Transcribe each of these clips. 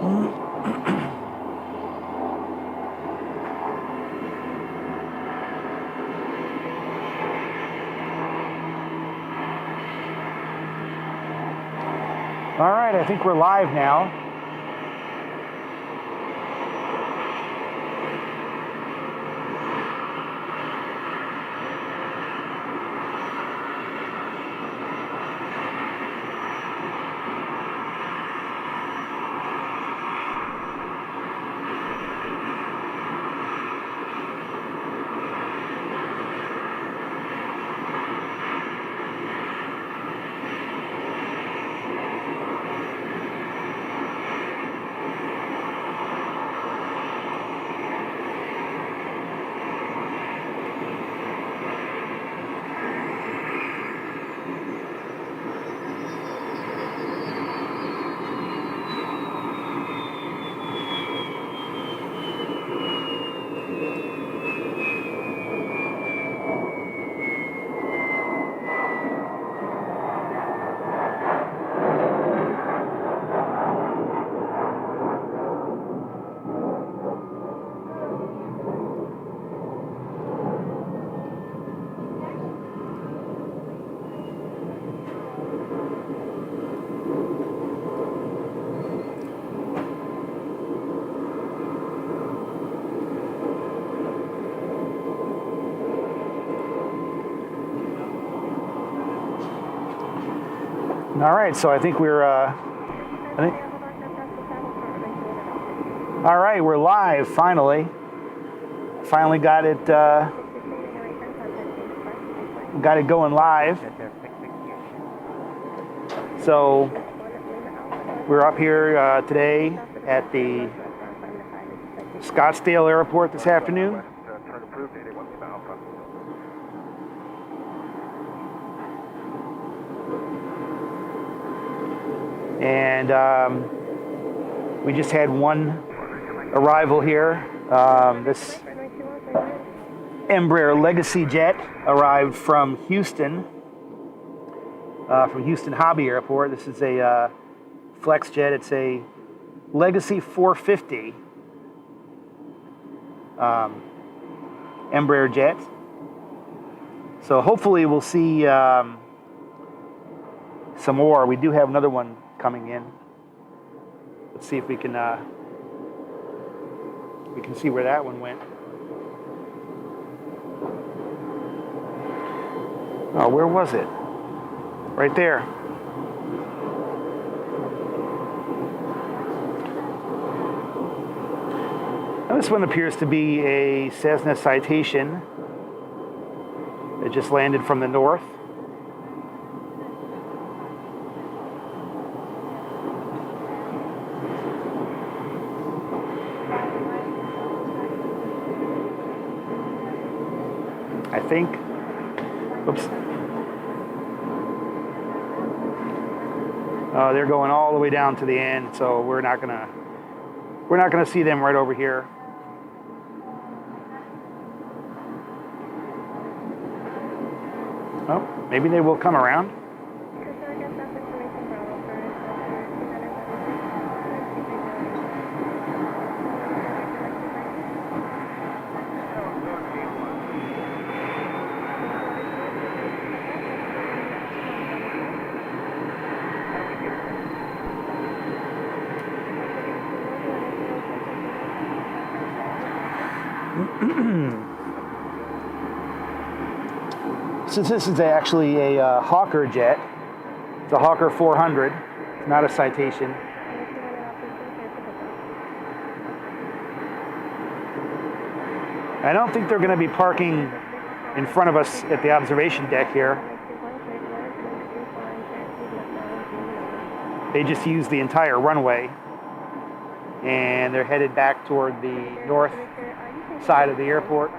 All right, I think we're live now. All right, so I think we're, all right, we're live, finally. Finally got it going live. So we're up here today at the Scottsdale Airport this afternoon. And we just had one arrival here. This Embraer Legacy jet arrived from Houston Hobby Airport. This is a flex jet. It's a Legacy 450 Embraer jet. So hopefully we'll see some more. We do have another one coming in. Let's see if we can see where that one went. Oh, where was it? Right there. Now, this one appears to be a Cessna Citation that just landed from the north. I think. Oops. They're going all the way down to the end, so we're not gonna see them right over here. Oh, maybe they will come around. Since this is actually a Hawker jet, it's a Hawker 400, it's not a Citation. I don't think they're going to be parking in front of us at the observation deck here. They just use the entire runway, and they're headed back toward the north side of the airport.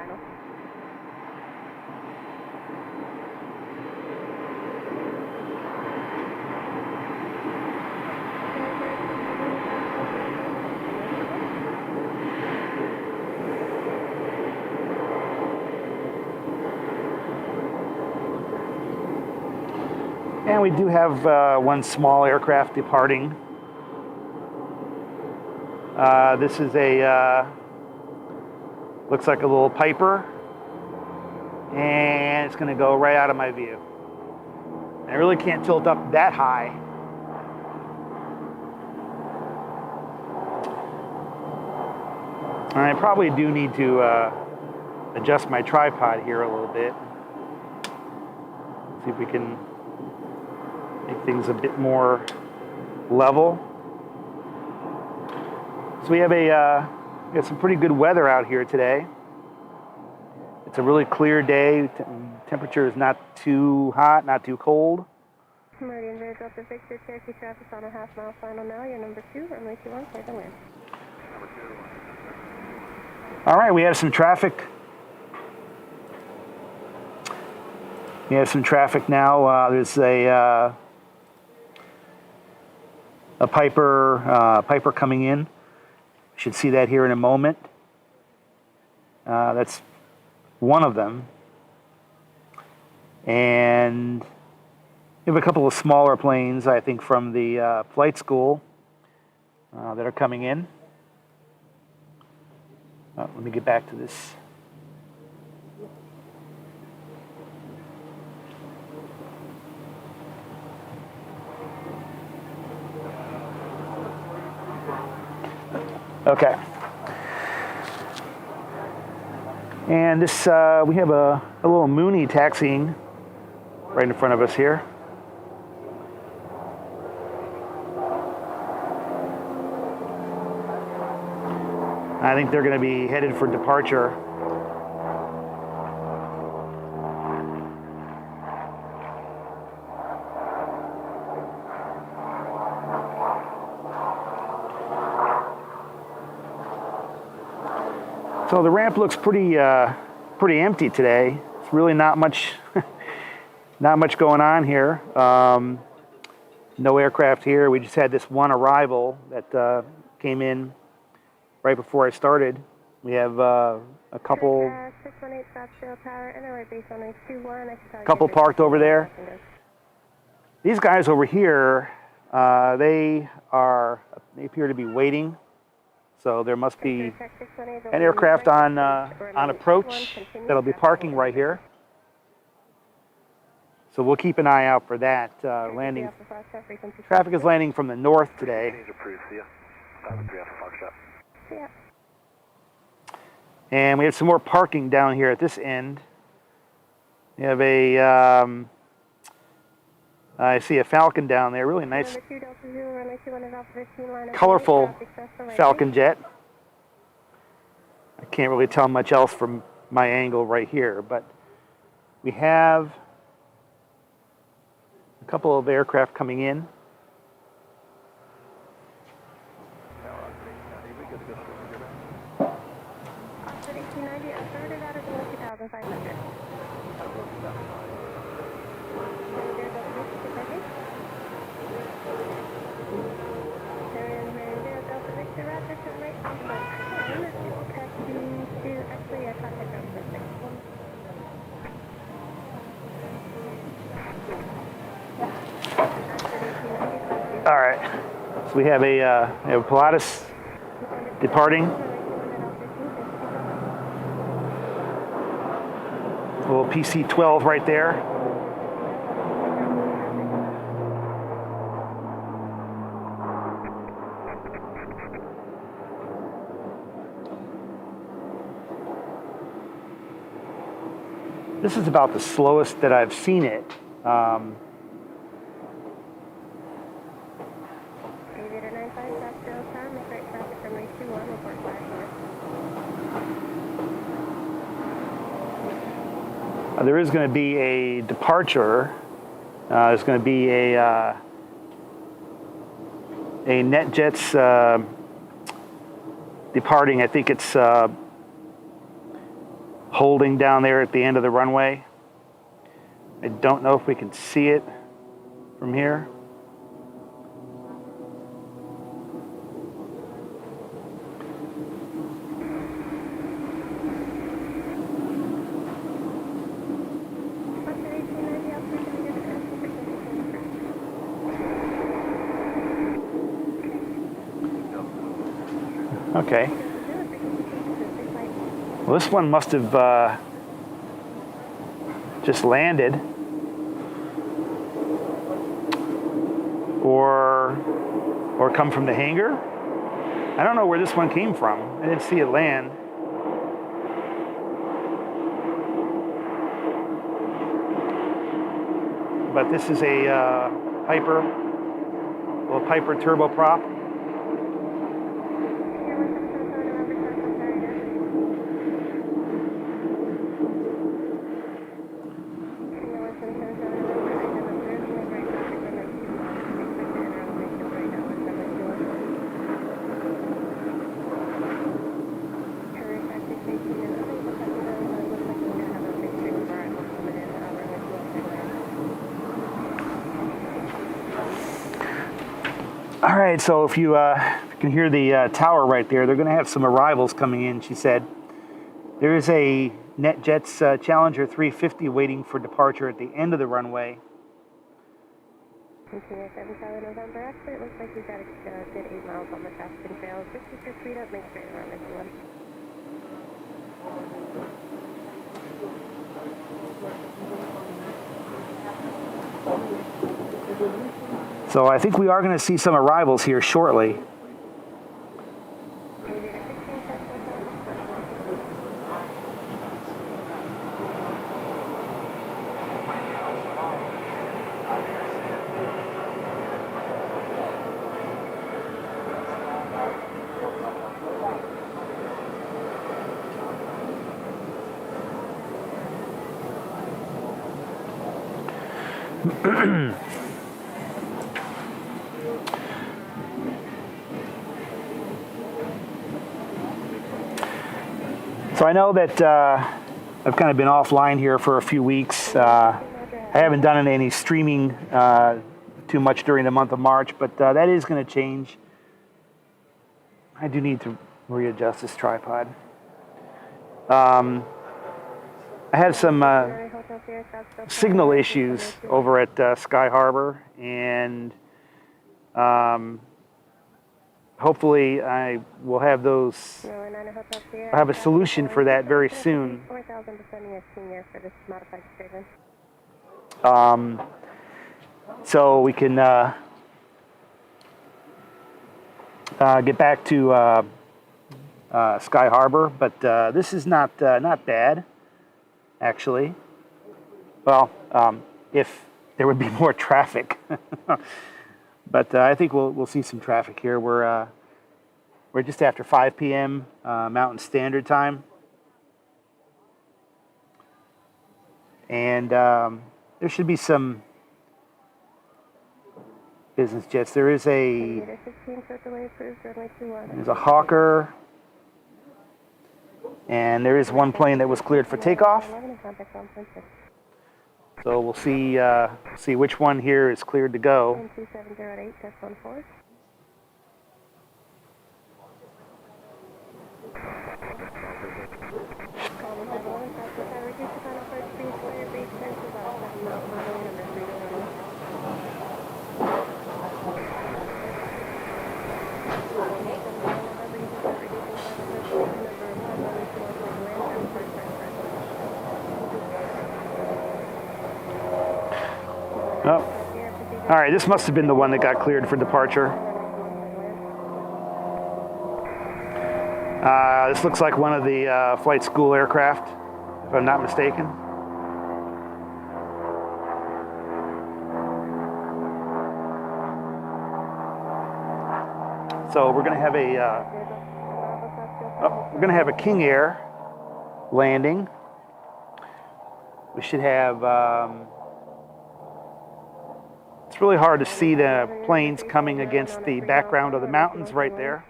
And we do have one small aircraft departing. This is a, looks like a little Piper, and it's gonna go right out of my view. I really can't tilt up that high. And I probably do need to adjust my tripod here a little bit. See if we can make things a bit more level. So we have we got some pretty good weather out here today. It's a really clear day. Temperature is not too hot, not too cold. Meridian Ridge, Delta Victor, Cherokee traffic on a half-mile final now. You're number 2, runway 21, clear to land. All right, we have some traffic. We have some traffic now. There's a Piper coming in. Should see that here in a moment. That's one of them. And we have a couple of smaller planes, I think, from the flight school that are coming in. Let me get back to this. Okay. And this, we have a little Mooney taxiing right in front of us here. I think they're going to be headed for departure. So the ramp looks pretty empty today. It's really not much, not much going on here. No aircraft here. We just had this one arrival that came in right before I started. We have a couple, 618 Scottsdale Tower, NOA base on 21. couple parked over there. These guys over here, they appear to be waiting. So there must be an aircraft on approach that'll be parking right here. So we'll keep an eye out for that landing. Traffic is landing from the north today. And we have some more parking down here at this end. We have a, I see a Falcon down there, really nice, colorful Falcon jet. I can't really tell much else from my angle right here, but we have a couple of aircraft coming in. All right, so we have a Pilatus departing. A little PC-12 right there. This is about the slowest that I've seen it. There is going to be a departure. There's going to be a NetJets departing. I think it's holding down there at the end of the runway. I don't know if we can see it from here. Okay. Well, this one must have just landed, or come from the hangar. I don't know where this one came from. I didn't see it land. But this is a Piper turboprop. All right, so if you can hear the tower right there, they're going to have some arrivals coming in, she said. There is a NetJets Challenger 350 waiting for departure at the end of the runway. Continue 7 November. Actually, it looks like we've got a good 8 miles on the Tuscan Trail. Just keep your speed up, make straight around if you want. So I think we are going to see some arrivals here shortly. So I know that I've kind of been offline here for a few weeks. I haven't done any streaming too much during the month of March, but that is going to change. I do need to readjust this tripod. I had some signal issues over at Sky Harbor, and hopefully I will have those. I have a solution for that very soon. So we can get back to Sky Harbor, but this is not bad, actually. Well, if there would be more traffic, but I think we'll see some traffic here. We're just after 5 p.m. Mountain Standard Time, and there should be some business jets. There's a Hawker, and there is one plane that was cleared for takeoff. So we'll see which one here is cleared to go. Oh, all right, this must have been the one that got cleared for departure. This looks like one of the flight school aircraft, if I'm not mistaken. So we're going to have a King Air landing. We should have. It's really hard to see the planes coming against the background of the mountains right there.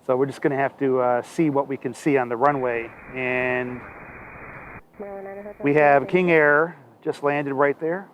So we're just going to have to see what we can see on the runway. And we have King Air just landed right there.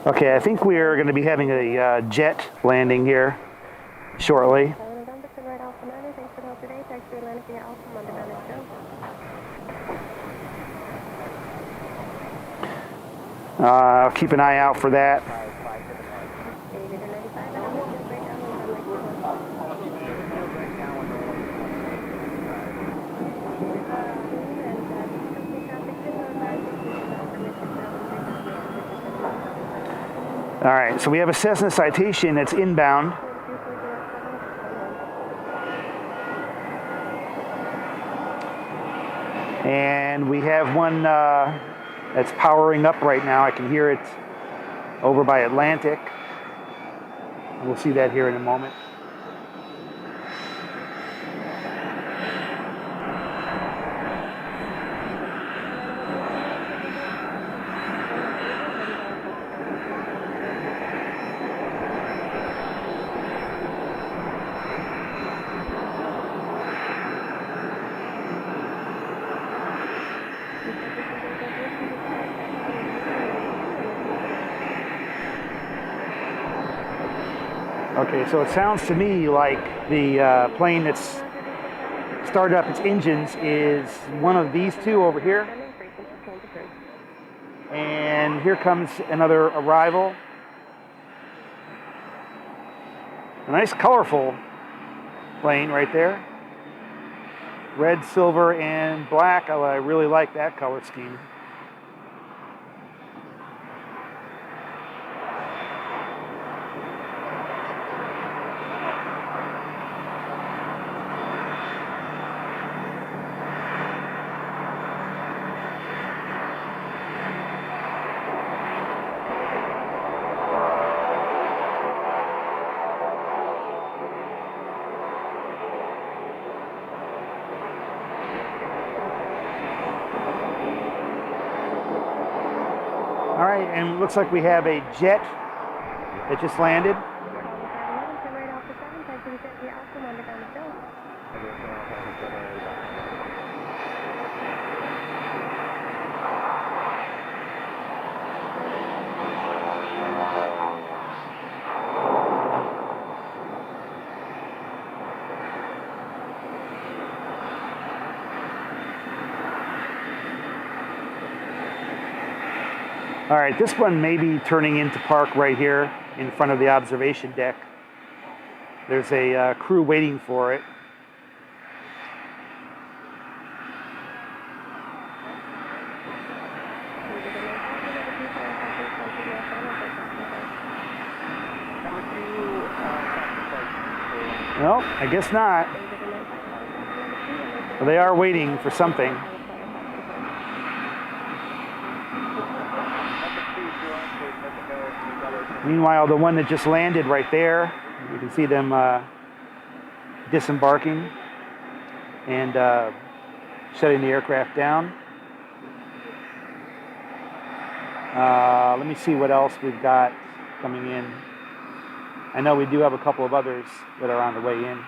Okay, I think we are going to be having a jet landing here shortly. November, turn right Alpha 9, thanks for the help today. Taxi Atlantic via Alpha, London, Dallas, go. Keep an eye out for that. Aviator 95, and I'm going to break down on runway 21. All right, so we have a Cessna Citation that's inbound. And we have one that's powering up right now. I can hear it over by Atlantic. We'll see that here in a moment. Okay, so it sounds to me like the plane that's started up its engines is one of these two over here. And here comes another arrival. A nice colorful plane right there. Red, silver, and black. I really like that color scheme. All right, and it looks like we have a jet that just landed. All right, this one may be turning into park right here in front of the observation deck. There's a crew waiting for it. No, I guess not. Well, they are waiting for something. Meanwhile, the one that just landed right there, you can see them disembarking and shutting the aircraft down. Let me see what else we've got coming in. I know we do have a couple of others that are on the way in.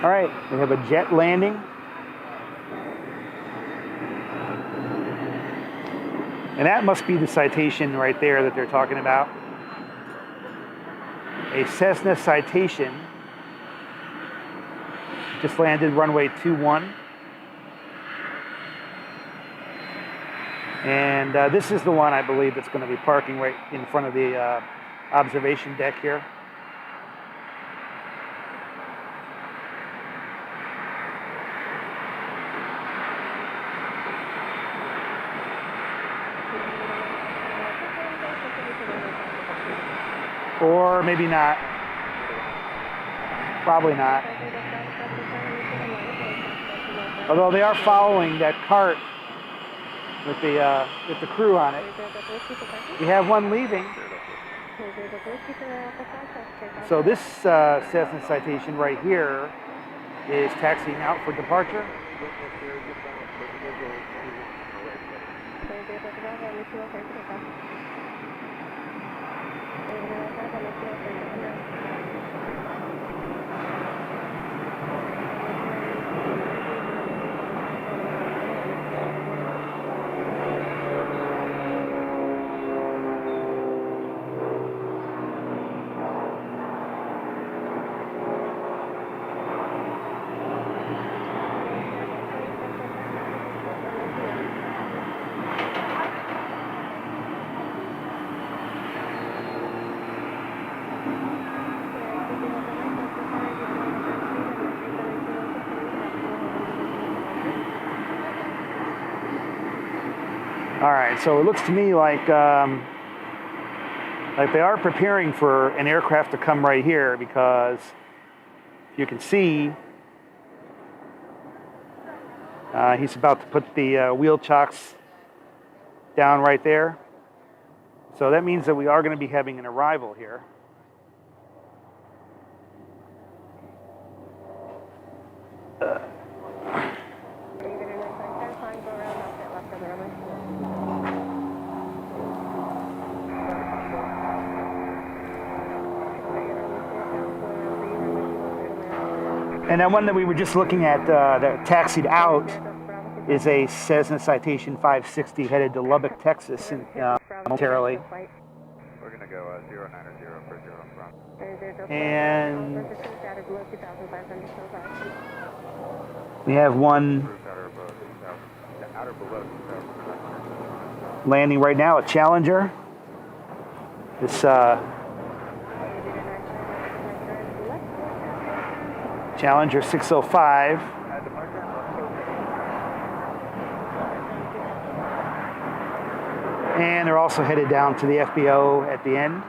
All right, we have a jet landing. And that must be the Citation right there that they're talking about. A Cessna Citation just landed runway 21. And this is the one, I believe, that's going to be parking right in front of the observation deck here. Or maybe not. Probably not. Although they are following that cart with the crew on it. We have one leaving. So this Cessna Citation right here is taxiing out for departure. All right, so it looks to me like they are preparing for an aircraft to come right here, because you can see he's about to put the wheel chocks down right there. So that means that we are going to be having an arrival here. And that one that we were just looking at that taxied out is a Cessna Citation 560 headed to Lubbock, Texas, momentarily. We're going to go 090 for 0 from. And we have one landing right now, a Challenger. This Challenger 605. And they're also headed down to the FBO at the end.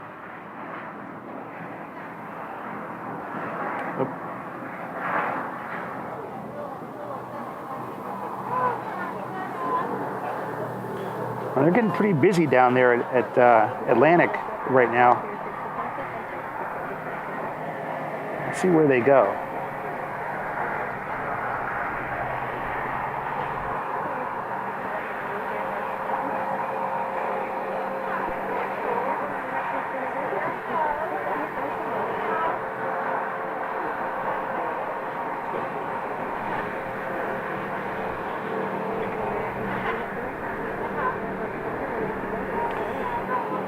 Well, they're getting pretty busy down there at Atlantic right now. Let's see where they go.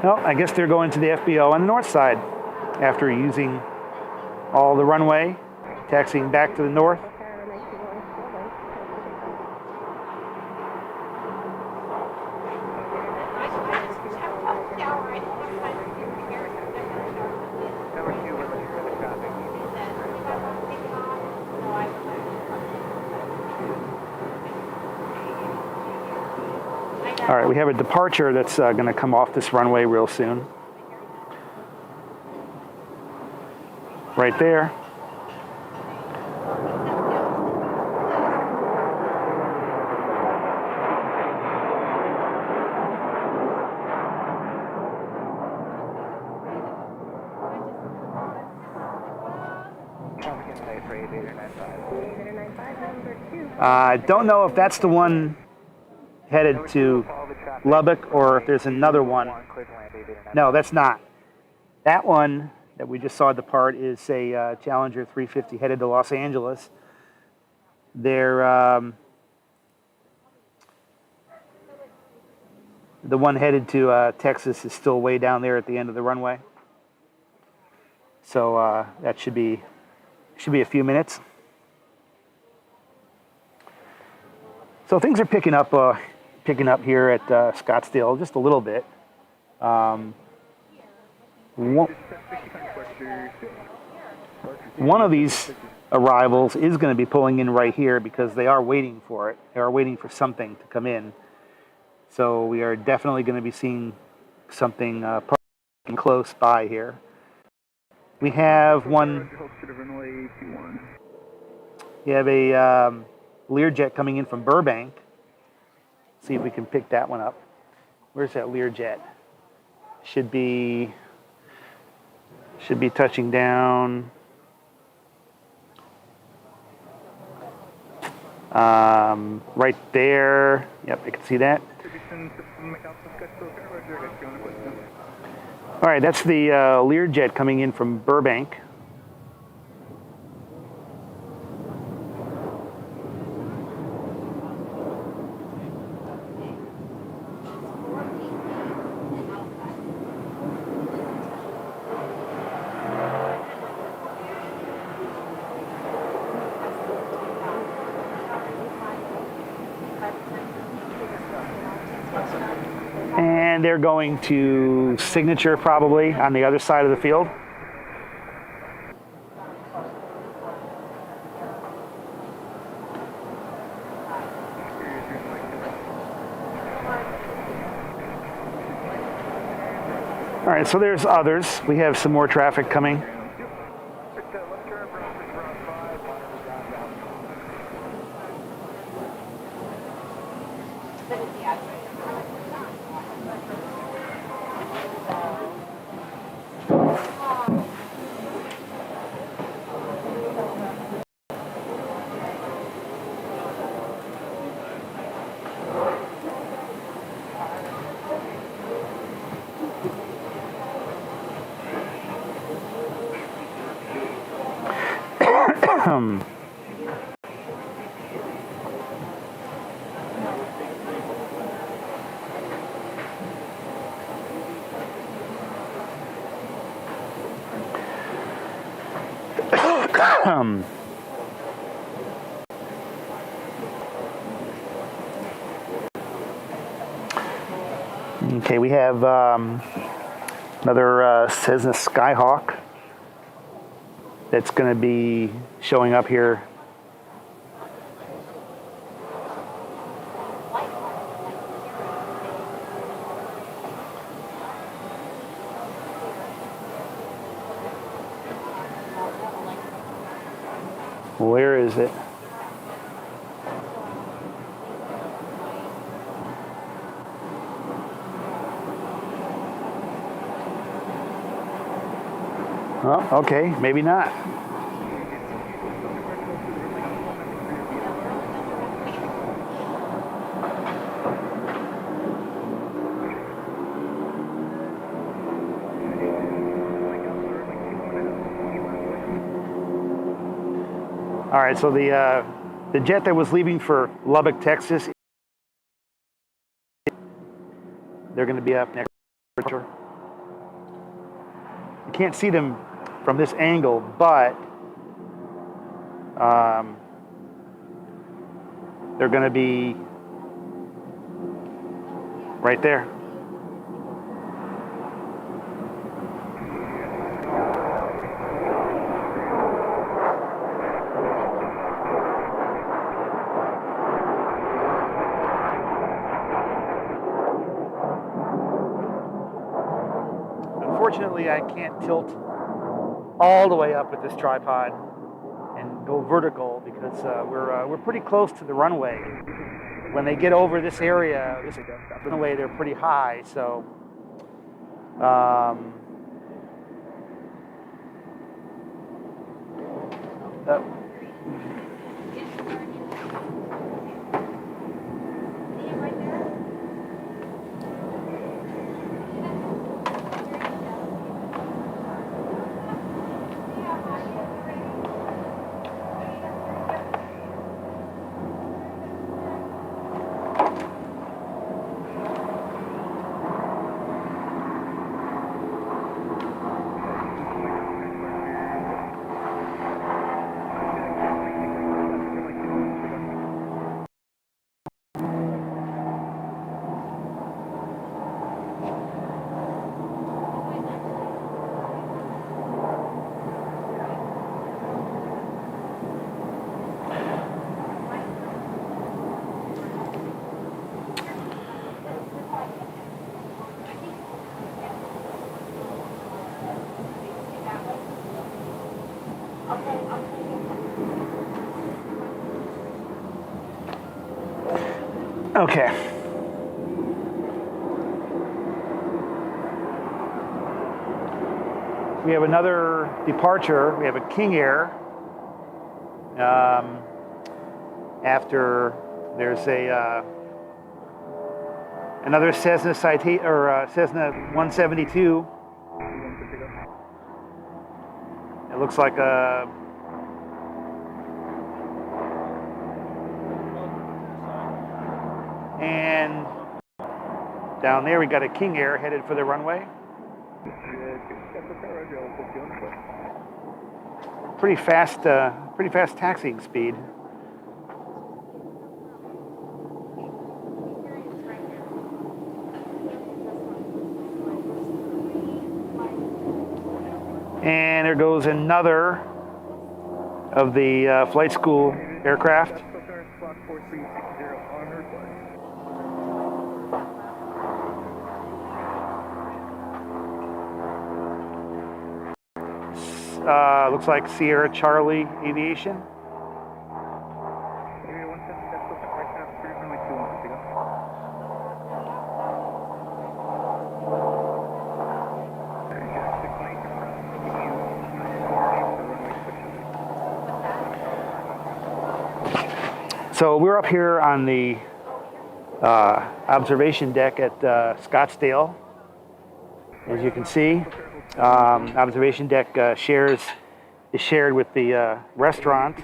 No, I guess they're going to the FBO on the north side after using all the runway, taxiing back to the north. All right, we have a departure that's going to come off this runway real soon. Right there. I don't know if that's the one headed to Lubbock or if there's another one. No, that's not. That one that we just saw depart is a Challenger 350 headed to Los Angeles. They're the one headed to Texas is still way down there at the end of the runway. So that should be a few minutes. So things are picking up here at Scottsdale just a little bit. One of these arrivals is going to be pulling in right here because they are waiting for it. They are waiting for something to come in. So we are definitely going to be seeing something parking close by here. We have one. We have a Learjet coming in from Burbank. See if we can pick that one up. Where's that Learjet? Should be touching down. Right there. Yep, I can see that. All right, that's the Learjet coming in from Burbank. And they're going to Signature probably on the other side of the field. All right, so there's others. We have some more traffic coming. Okay, we have another Cessna Skyhawk that's going to be showing up here. Where is it? Oh, okay, maybe not. All right, so the jet that was leaving for Lubbock, Texas, they're going to be up next. You can't see them from this angle, but they're going to be right there. Unfortunately, I can't tilt all the way up with this tripod and go vertical because we're pretty close to the runway. When they get over this area, this runway, they're pretty high. So okay. We have another departure. We have a King Air. After there's another Cessna Cessna 172 looks like a and down there we got a King Air headed for the runway. Pretty fast taxiing speed. And there goes another of the flight school aircraft. Looks like Sierra Charlie Aviation. So we're up here on the observation deck at Scottsdale. As you can see, observation deck is shared with the restaurant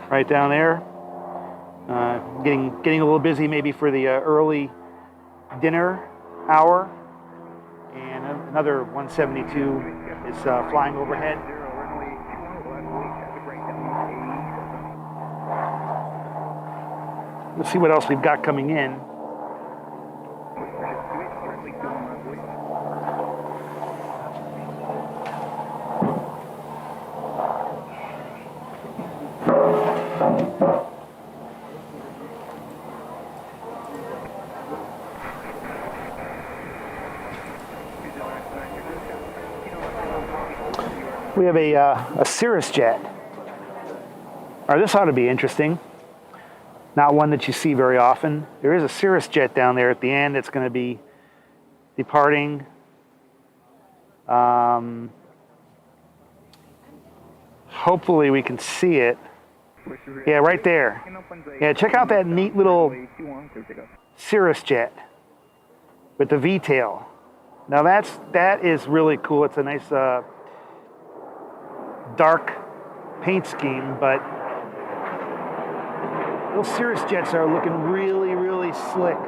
right down there. Getting a little busy maybe for the early dinner hour. And another 172 is flying overhead. Let's see what else we've got coming in. We have a Cirrus jet. All right, this ought to be interesting. Not one that you see very often. There is a Cirrus jet down there at the end that's going to be departing. Hopefully we can see it. Yeah, right there. Yeah, check out that neat little Cirrus jet with the V-tail. Now that is really cool. It's a nice dark paint scheme, but those Cirrus jets are looking really, really slick.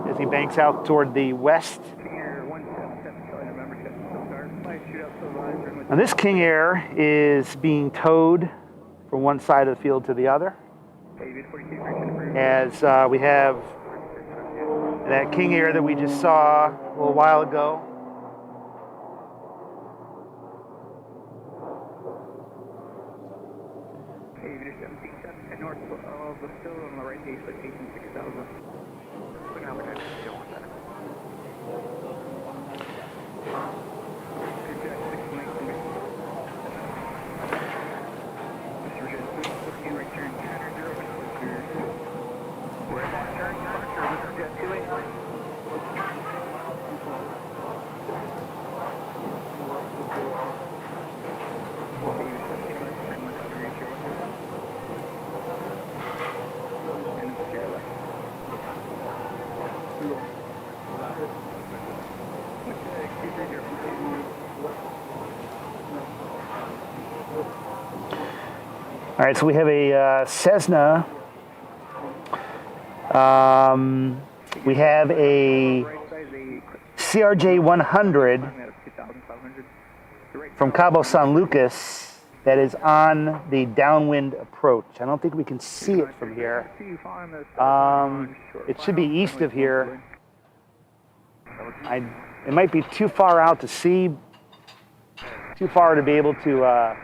As he banks out toward the west. Now this King Air is being towed from one side of the field to the other. As we have that King Air that we just saw a little while ago. All right, so we have a Cessna. We have a CRJ 100 from Cabo San Lucas that is on the downwind approach. I don't think we can see it from here. It should be east of here. It might be too far out to see, too far to be able to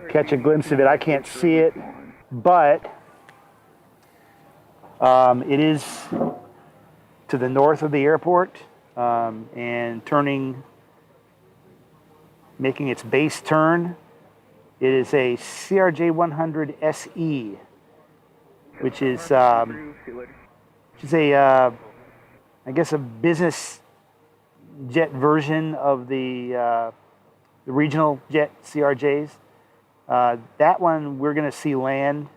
catch a glimpse of it. I can't see it, but it is to the north of the airport and making its base turn. It is a CRJ 100 SE, which is I guess a business jet version of the regional jet CRJs. That one we're going to see land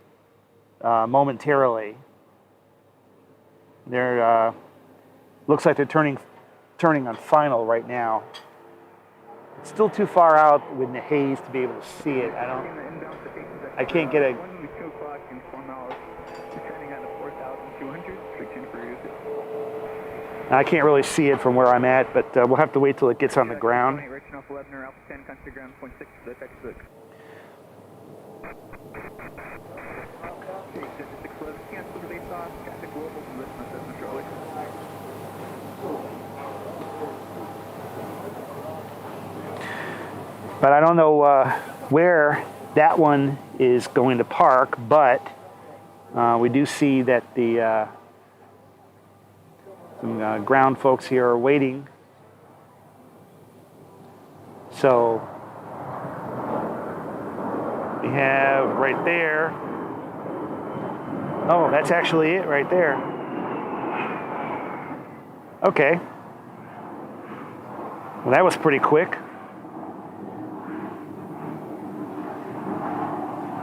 momentarily. They're looks like they're turning on final right now. It's still too far out with the haze to be able to see it. I can't get a. I can't really see it from where I'm at, but we'll have to wait till it gets on the ground. But I don't know where that one is going to park, but we do see that the some ground folks here are waiting. So we have right there. Oh, that's actually it right there. Okay. Well, that was pretty quick.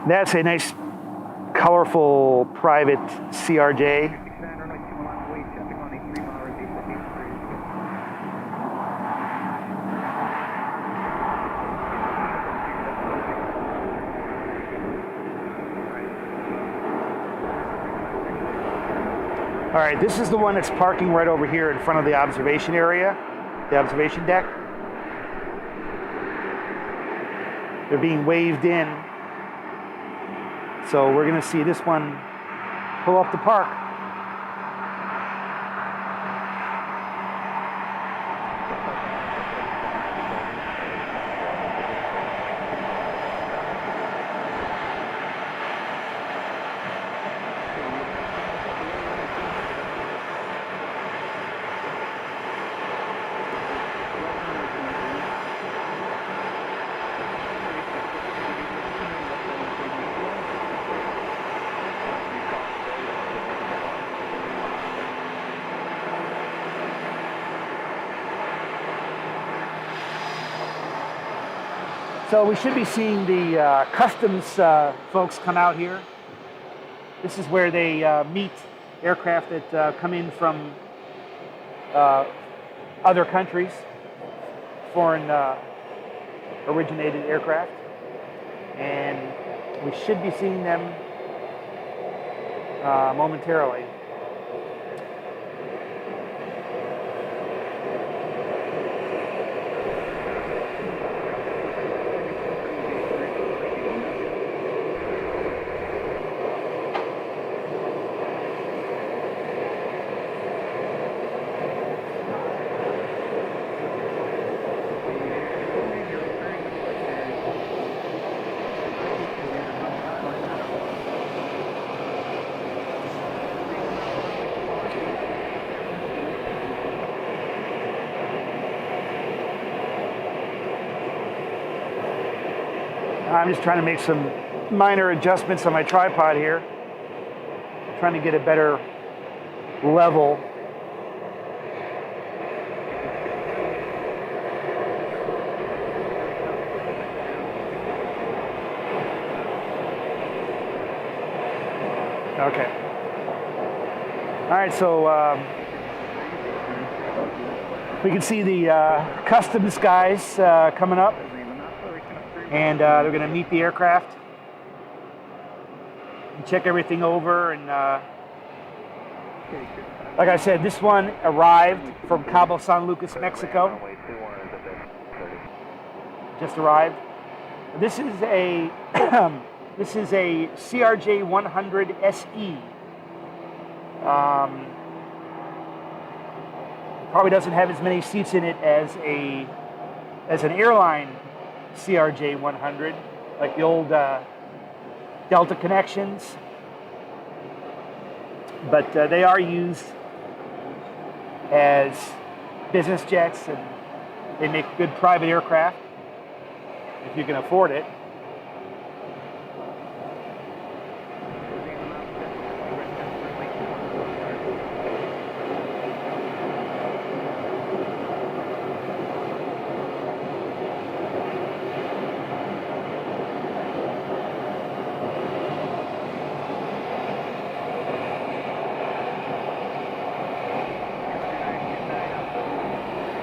That's a nice, colorful, private CRJ. All right, this is the one that's parking right over here in front of the observation area, the observation deck. They're being waved in. So we're going to see this one pull up the park. So we should be seeing the customs folks come out here. This is where they meet aircraft that come in from other countries, foreign originated aircraft. And we should be seeing them momentarily. I'm just trying to make some minor adjustments on my tripod here. Trying to get a better level. Okay. All right, so we can see the customs guys coming up. And they're going to meet the aircraft and check everything over. And like I said, this one arrived from Cabo San Lucas, Mexico. Just arrived. This is a this is a CRJ 100 SE. Probably doesn't have as many seats in it as an airline CRJ 100, like the old Delta Connections, but they are used as business jets, and they make good private aircraft if you can afford it.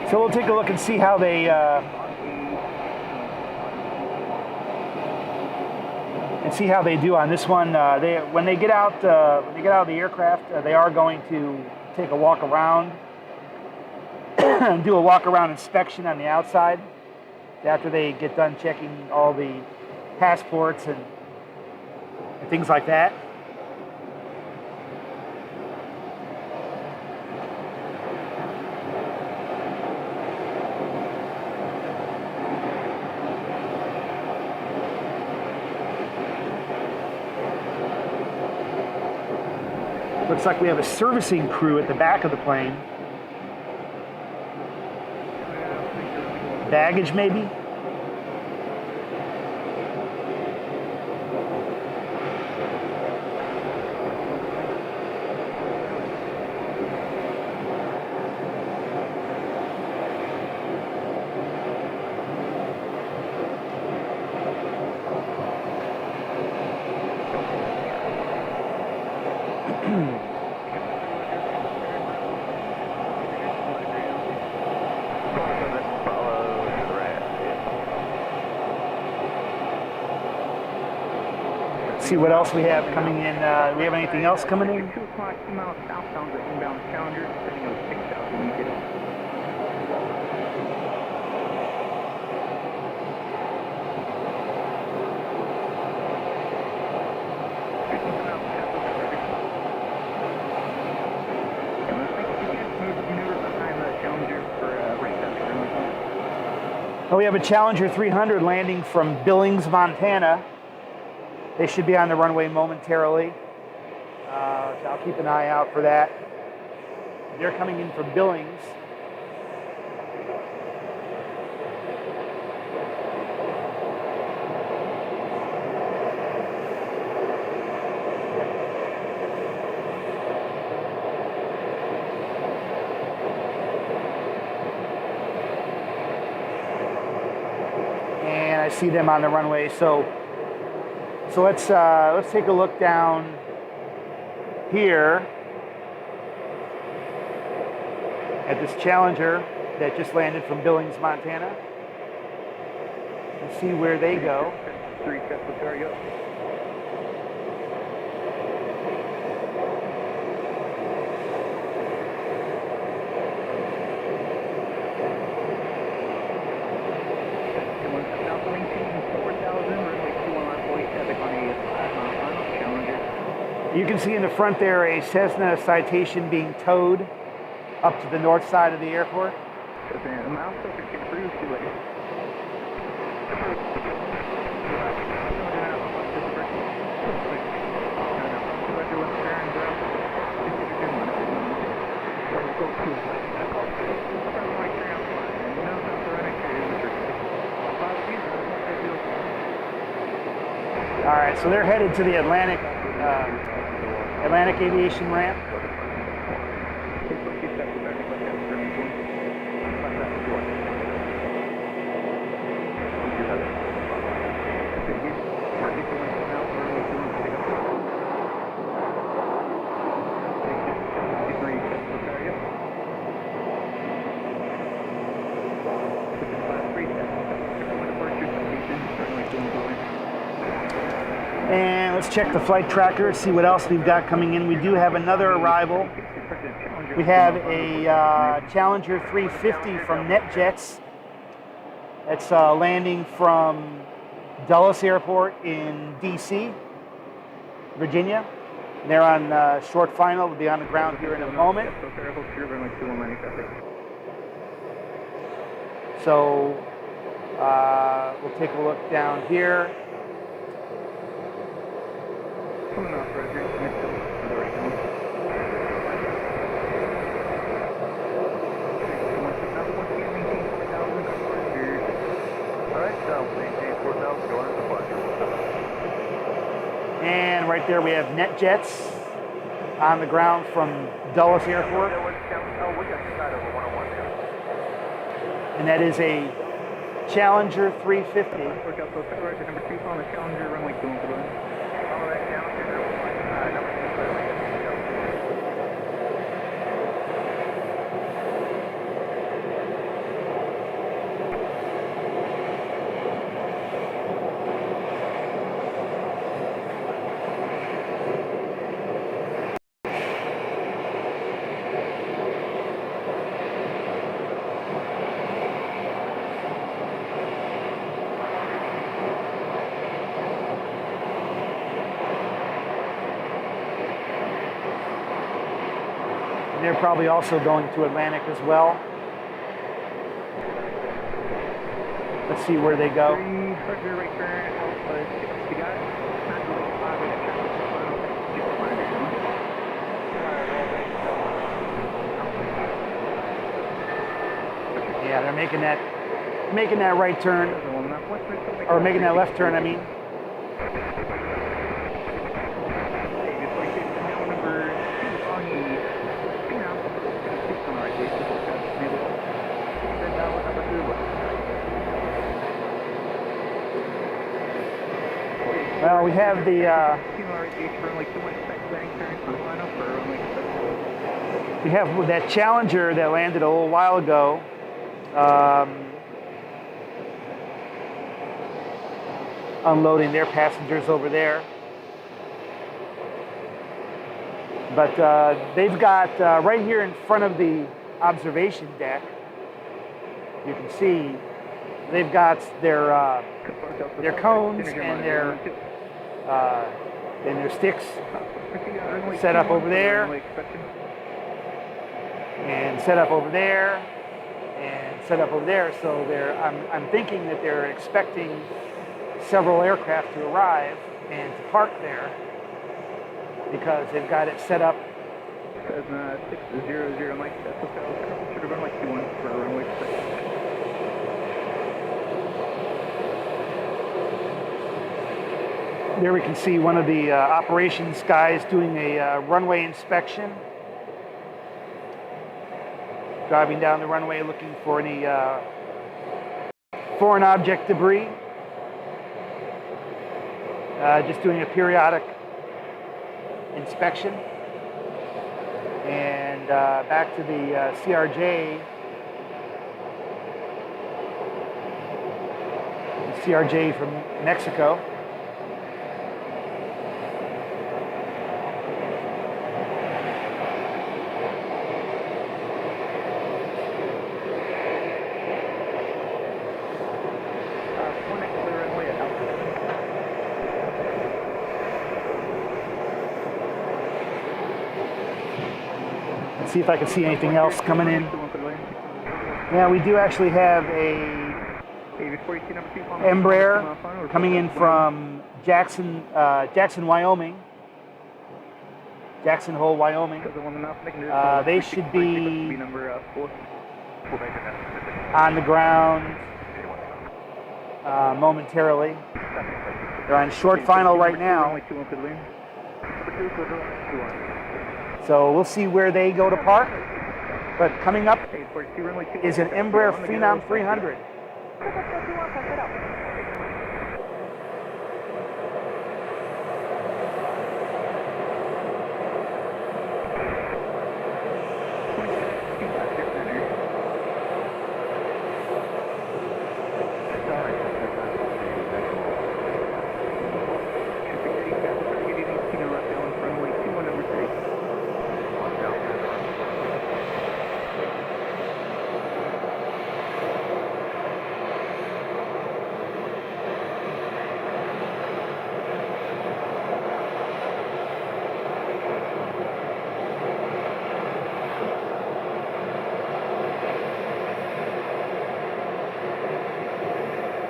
So we'll take a look and see how they do on this one. When they get out of the aircraft, they are going to take a walk around, do a walk around inspection on the outside after they get done checking all the passports and things like that. Looks like we have a servicing crew at the back of the plane. Baggage, maybe? See what else we have coming in. Do we have anything else coming in? 2 o'clock, 2 miles southbound the inbound Challenger, sending out 6,000 meters. Oh, we have a Challenger 300 landing from Billings, Montana. They should be on the runway momentarily. So I'll keep an eye out for that. They're coming in from Billings. And I see them on the runway. So let's take a look down here at this Challenger that just landed from Billings, Montana, and see where they go. 3 sets of target. You can see in the front there a Cessna Citation being towed up to the north side of the airport. All right, so they're headed to the Atlantic aviation ramp. And let's check the flight tracker, see what else we've got coming in. We do have another arrival. We have a Challenger 350 from NetJets. It's landing from Dulles Airport in DC, Virginia. They're on short final. They'll be on the ground here in a moment. So we'll take a look down here. And right there we have NetJets on the ground from Dulles Airport. And that is a Challenger 350. they're probably also going to Atlantic as well. Let's see where they go. 300 right turn, Alpha 6, you got it? 905 at traffic, final 6 Yeah, they're making that right turn, or making that left turn, I mean. Well, we have the we have that Challenger that landed a little while ago. Unloading their passengers over there. But they've got right here in front of the observation deck, you can see they've got their cones and their sticks set up over there, and set up over there, and set up over there. So I'm thinking that they're expecting several aircraft to arrive and to park there because they've got it set up. 600 Mike, that's okay. Should have been like 21 for runway 6. There we can see one of the operations guys doing a runway inspection. Driving down the runway looking for any foreign object debris. Just doing a periodic inspection. And back to the CRJ. The CRJ from Mexico. See if I can see anything else coming in. Yeah, we do actually have a Embraer coming in from Jackson, Wyoming. Jackson Hole, Wyoming. They should be on the ground momentarily. They're on short final right now. So we'll see where they go to park. But coming up is an Embraer Phenom 300.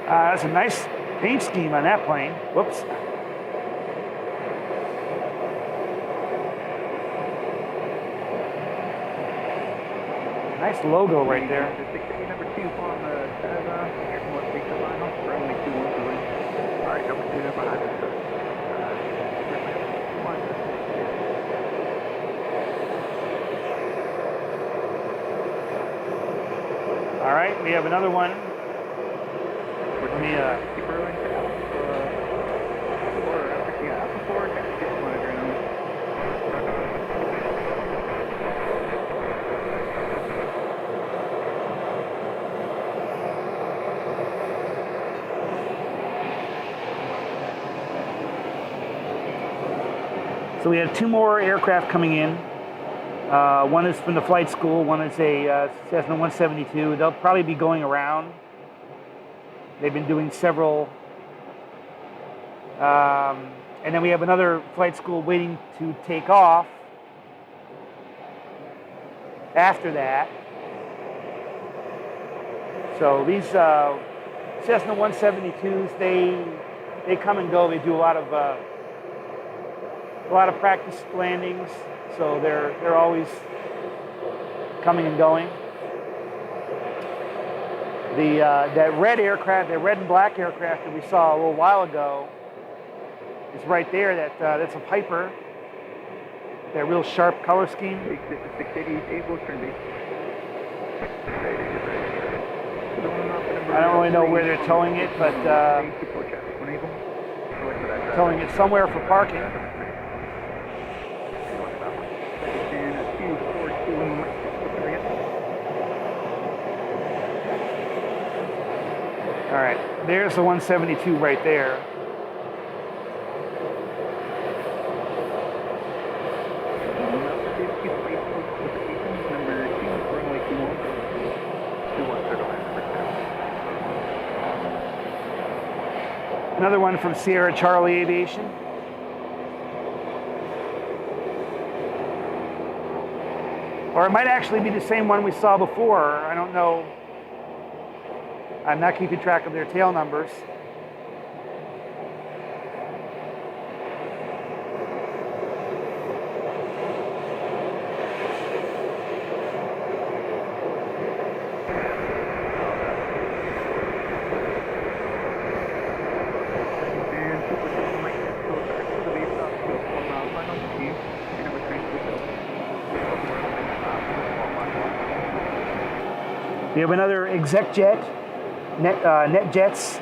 That's a nice paint scheme on that plane. Whoops. Nice logo right there. Number 2 on the runway 21 for wind. All right, number 2 behind us. All right, we have another one. Let me So we have two more aircraft coming in. One is from the flight school, one is a Cessna 172. They'll probably be going around. They've been doing several. And then we have another flight school waiting to take off. after that. So these Cessna 172s, they come and go. They do a lot of practice landings, so they're always coming and going. That red aircraft, that red and black aircraft that we saw a little while ago, is right there. That's a Piper. That real sharp color scheme. 680 able turn base. I don't really know where they're towing it, but towing it somewhere for parking. All right, there's the 172 right there. Another one from Sierra Charlie Aviation. Or it might actually be the same one we saw before. I don't know. I'm not keeping track of their tail numbers. We have another exec jet, net jets,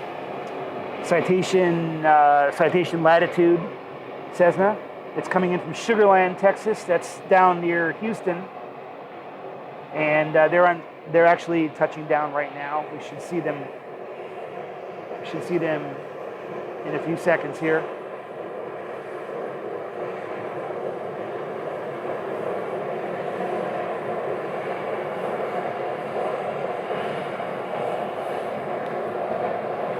citation latitude Cessna. It's coming in from Sugar Land, Texas. That's down near Houston, and they're actually touching down right now. We should see them. In a few seconds here.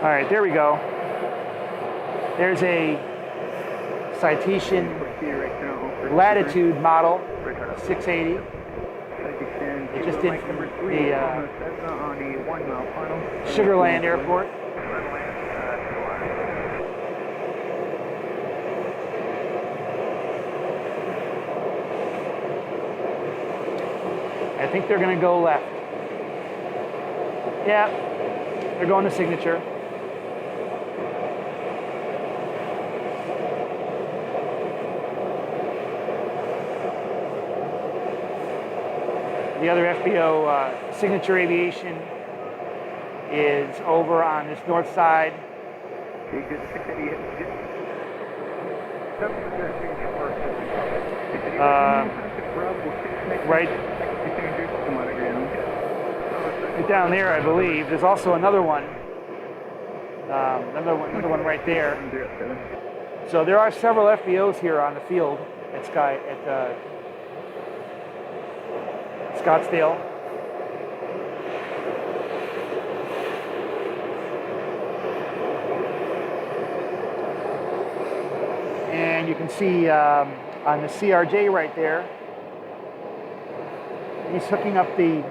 All right, there we go. There's a citation latitude model, 680. It just in from the Sugar Land Airport. I think they're going to go left. Yeah, they're going to signature. The other FBO, Signature Aviation, is over on this north side. Right down there, I believe. There's also another one. Another one right there. So there are several FBOs here on the field at Scottsdale. And you can see on the CRJ right there, he's hooking up the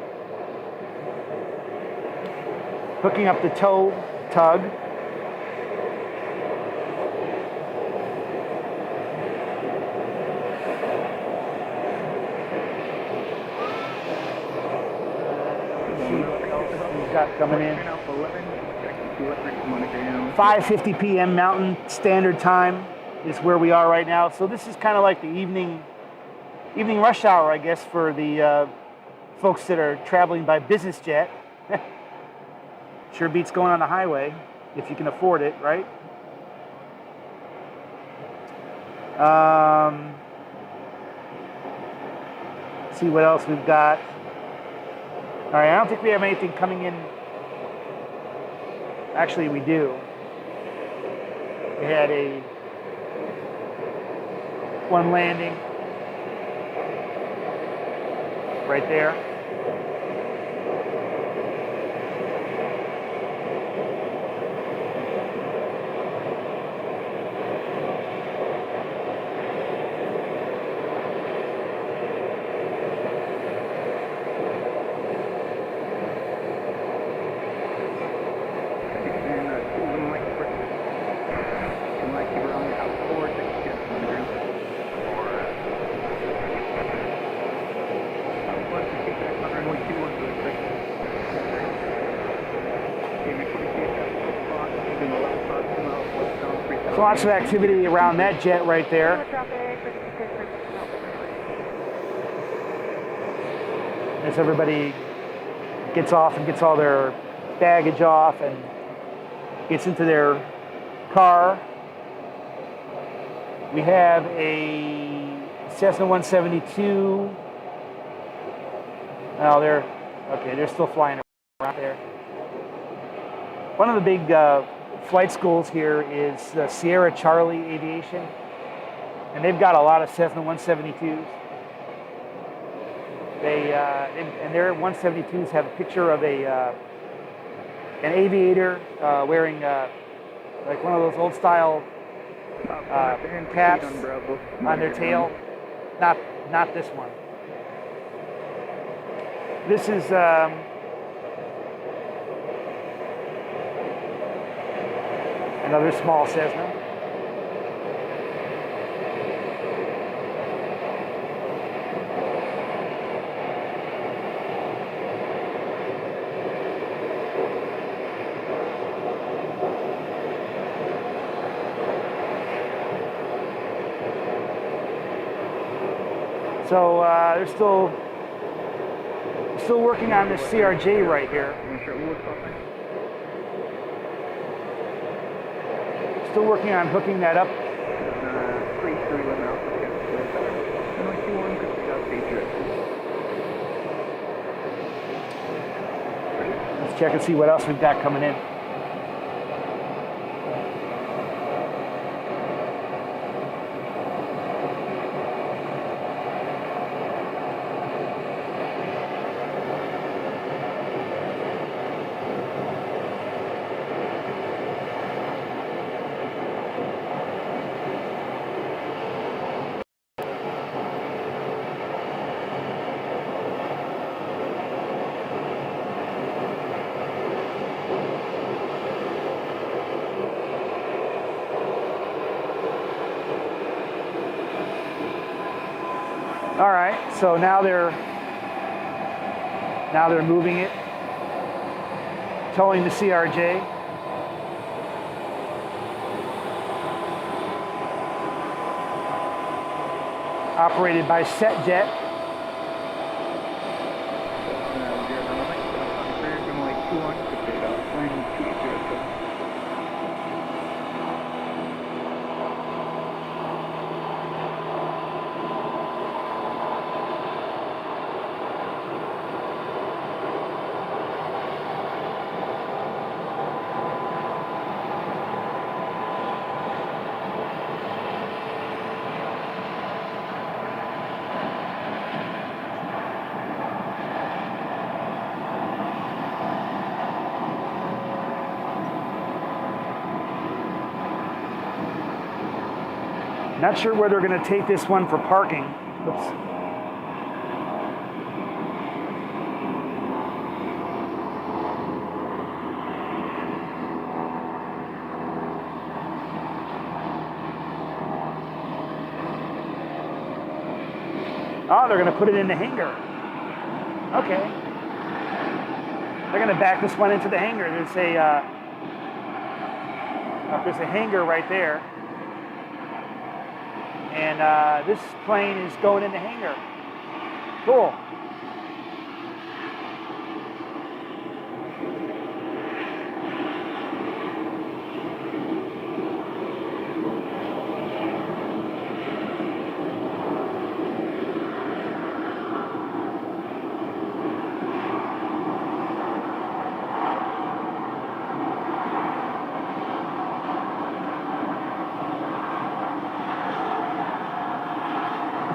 tow tug. Got coming in. 5:50 p.m. Mountain Standard Time is where we are right now. So this is kind of like the evening rush hour, I guess, for the folks that are traveling by business jet. Sure beats going on the highway if you can afford it, right? Let's see what else we've got. All right, I don't think we have anything coming in. Actually, we do. We had one landing right there. lots of activity around that jet right there. As everybody gets off and gets all their baggage off and gets into their car. We have a Cessna 172. Oh, they're still flying around there. One of the big flight schools here is Sierra Charlie Aviation, and they've got a lot of Cessna 172s. And their 172s have a picture of an aviator wearing like one of those old style caps on their tail. Not this one. This is another small Cessna. So they're still working on this CRJ right here. Still working on hooking that up. Let's check and see what else we've got coming in. All right, so now they're moving it, towing the CRJ. Operated by SetJet. Not sure where they're going to take this one for parking. Oops. Oh, they're going to put it in the hangar. Okay. They're going to back this one into the hangar. There's a hangar right there. And this plane is going in the hangar. Cool.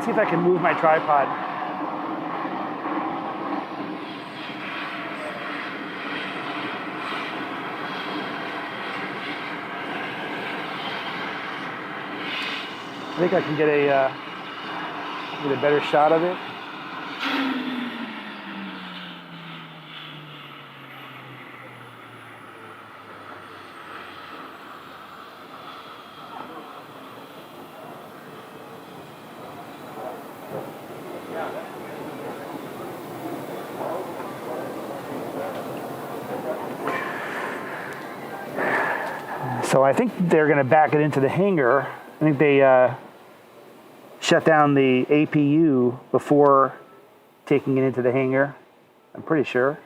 See if I can move my tripod. I think I can get a better shot of it. So I think they're going to back it into the hangar. I think they shut down the APU before taking it into the hangar. I'm pretty sure.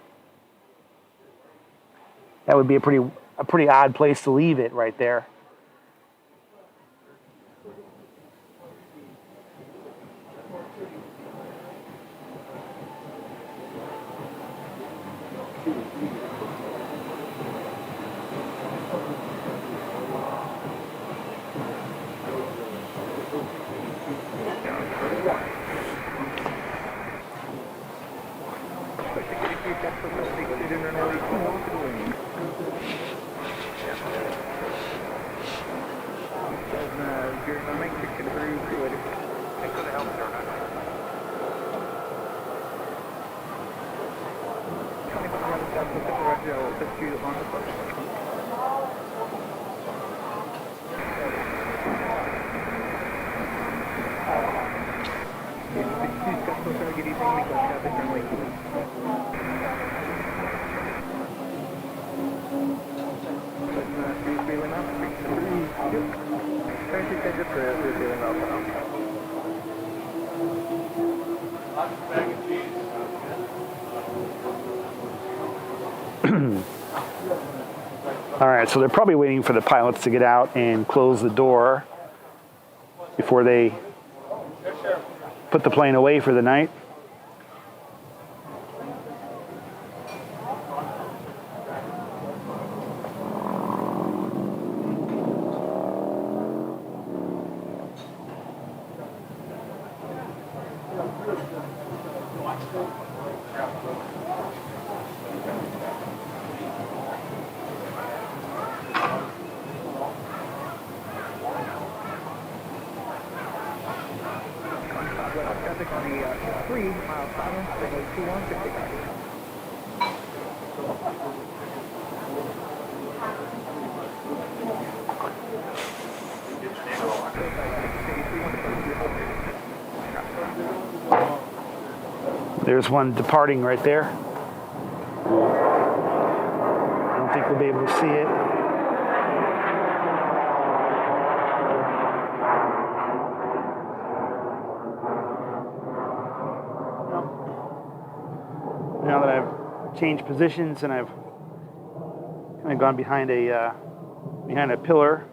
That would be a pretty odd place to leave it right there. All right, so they're probably waiting for the pilots to get out and close the door before they put the plane away for the night. There's one departing right there. I don't think we'll be able to see it. Now that I've changed positions and I've kind of gone behind a pillar.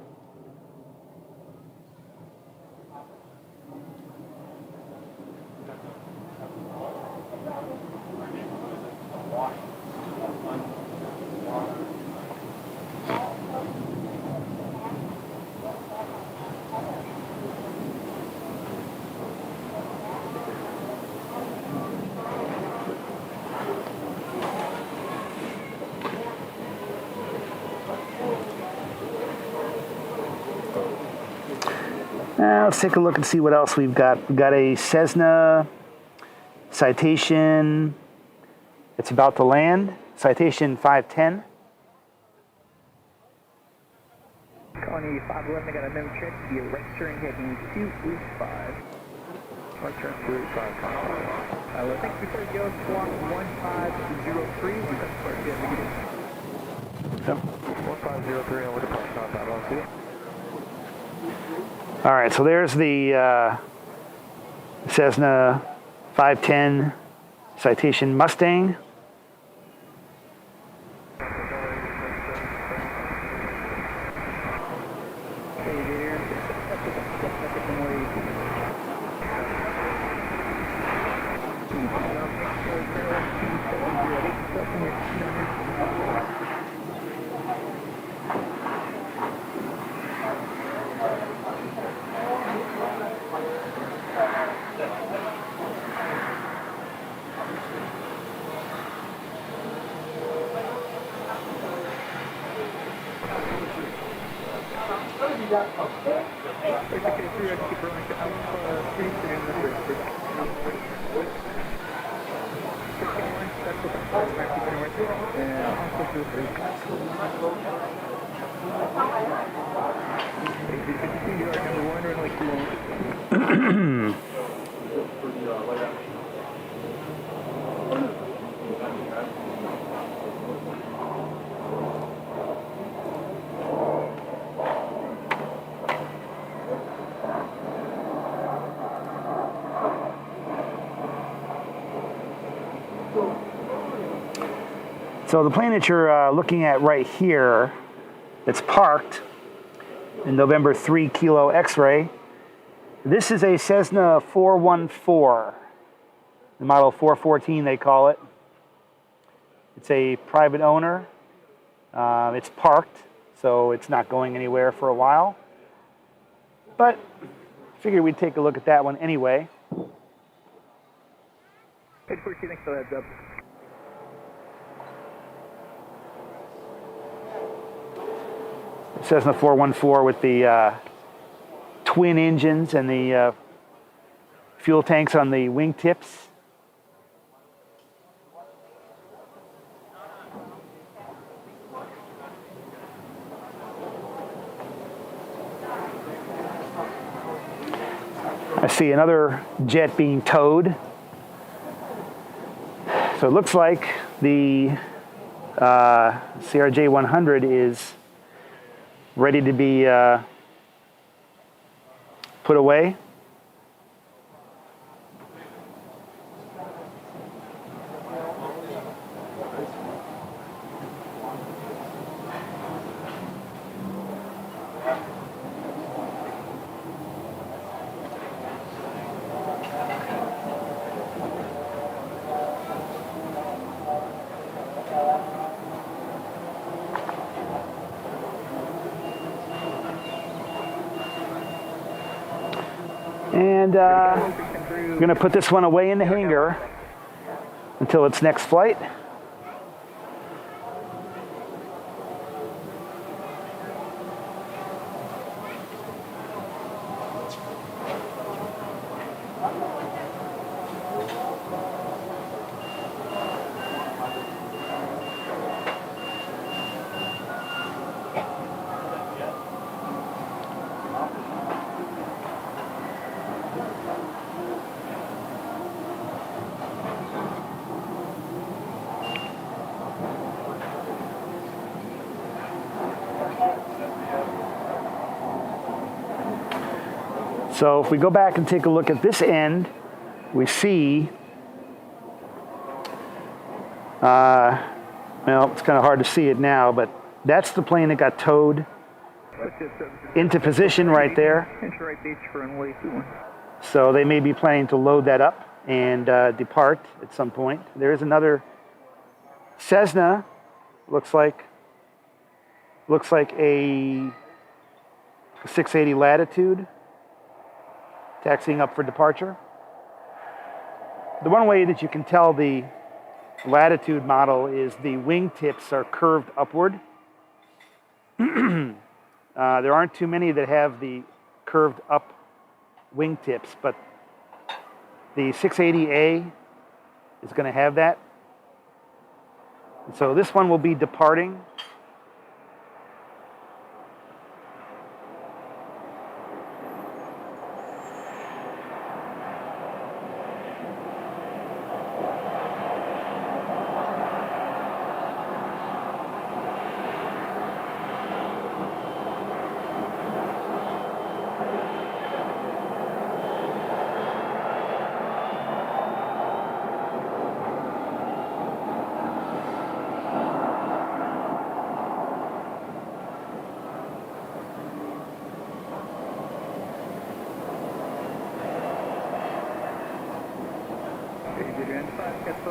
Let's take a look and see what else we've got. We've got a Cessna Citation. It's about to land. Citation 510. Colony 511, I got a no check. You're registering heading 285. Right turn 285. Thanks before you go, squawk 1503. We've got the Yep. 1503 over the park, not that long, see it. All right, so there's the Cessna 510 Citation Mustang. So the plane that you're looking at right here, that's parked in November 3 Kilo X-ray, this is a Cessna 414, the model 414 they call it. It's a private owner. It's parked, so it's not going anywhere for a while. But figured we'd take a look at that one anyway. Headquarters, thanks for the heads up. Cessna 414 with the twin engines and the fuel tanks on the wingtips. I see another jet being towed. So it looks like the CRJ 100 is ready to be put away. And we're going to put this one away in the hangar until its next flight. So if we go back and take a look at this end, we see, well, it's kind of hard to see it now, but that's the plane that got towed into position right there. So they may be planning to load that up and depart at some point. There is another Cessna, looks like a 680 Latitude, taxiing up for departure. The one way that you can tell the Latitude model is the wingtips are curved upward. There aren't too many that have the curved up wingtips, but the 680A is going to have that. So this one will be departing.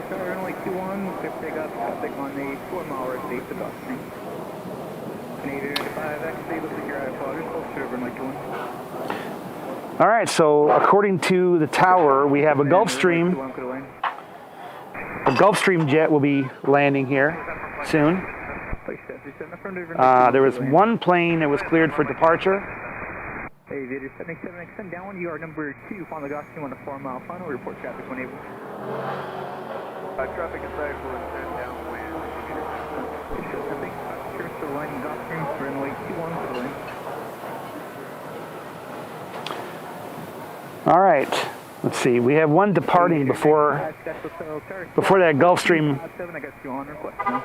Runway 21, clear takeoff, traffic on the 4-mile road base to Gulfstream. Canadian 5X, looks like you're out of quarters, close to runway 21. All right, so according to the tower, we have a Gulfstream. A Gulfstream jet will be landing here soon. There was one plane that was cleared for departure. Aviator 77, extend down, you are number 2, on the Gulfstream on the 4-mile final, report traffic when able. Traffic is back, we'll extend downwind. Cheers to landing Gulfstream, runway 21 for the land. All right, let's see. We have one departing before that Gulfstream. I got you on request now.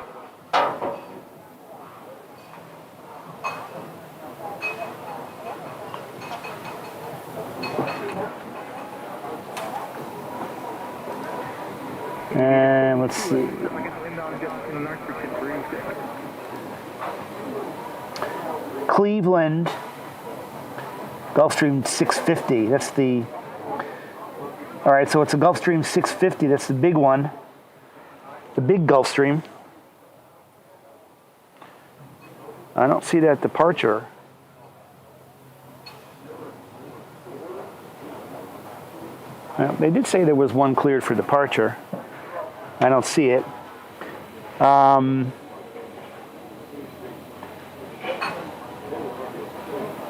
And let's see. I'm going to inbound just to the north for 236. Cleveland, Gulfstream 650. That's the. All right, so it's a Gulfstream 650. That's the big one. The big Gulfstream. I don't see that departure. Well, they did say there was one cleared for departure. I don't see it.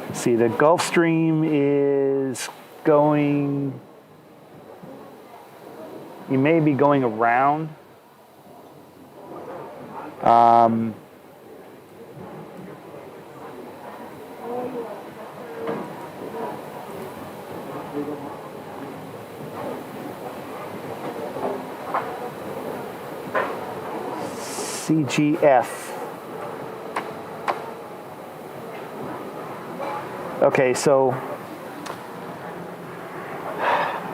Let's see, the Gulfstream is going. You may be going around. CGF. Okay, so,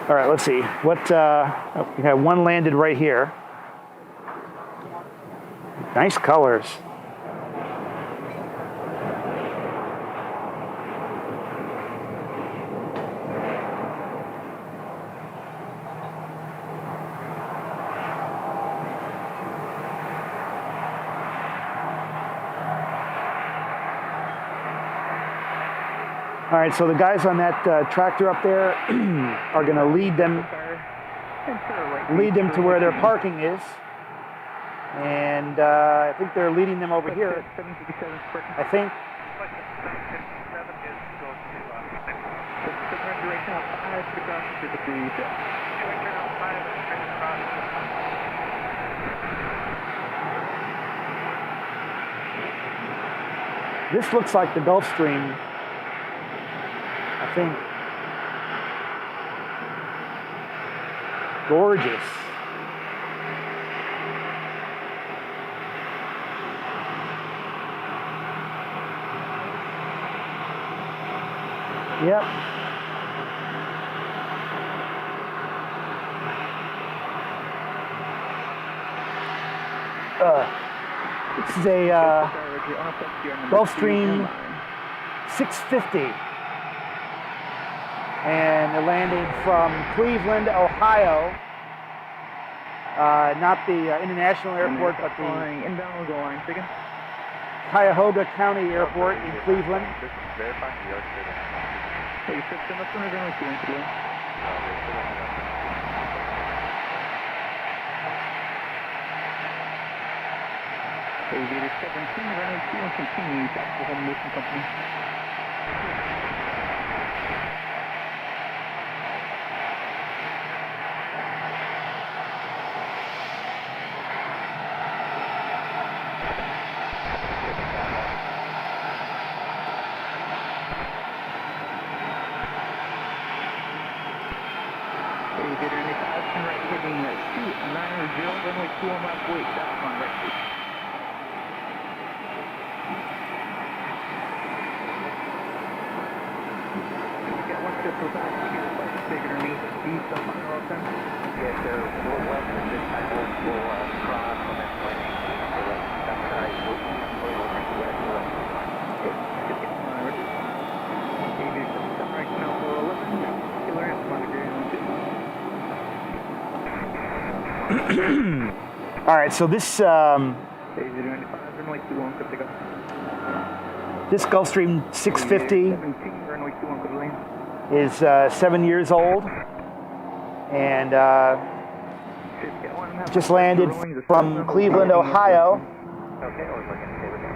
all right, let's see. What, we have one landed right here. Nice colors. All right, so the guys on that tractor up there are going to lead them to where their parking is, and I think they're leading them over here. I think. This looks like the Gulfstream. I think. Gorgeous. Yep. This is a Gulfstream 650. And they're landing from Cleveland, Ohio. Not the international airport, but the Cuyahoga County Airport in Cleveland. Aviator 17, runway 21 continues, Scottsdale Mission Company. Aviator 95, turn right heading 290, runway 21 left, wait, that's on right, please. Yes, sir. We'll left and this time we'll cross and then landing. That's right. We'll make the west. All right, so this this Gulfstream 650 is 7 years old and just landed from Cleveland, Ohio. Okay, we're looking to stay with you.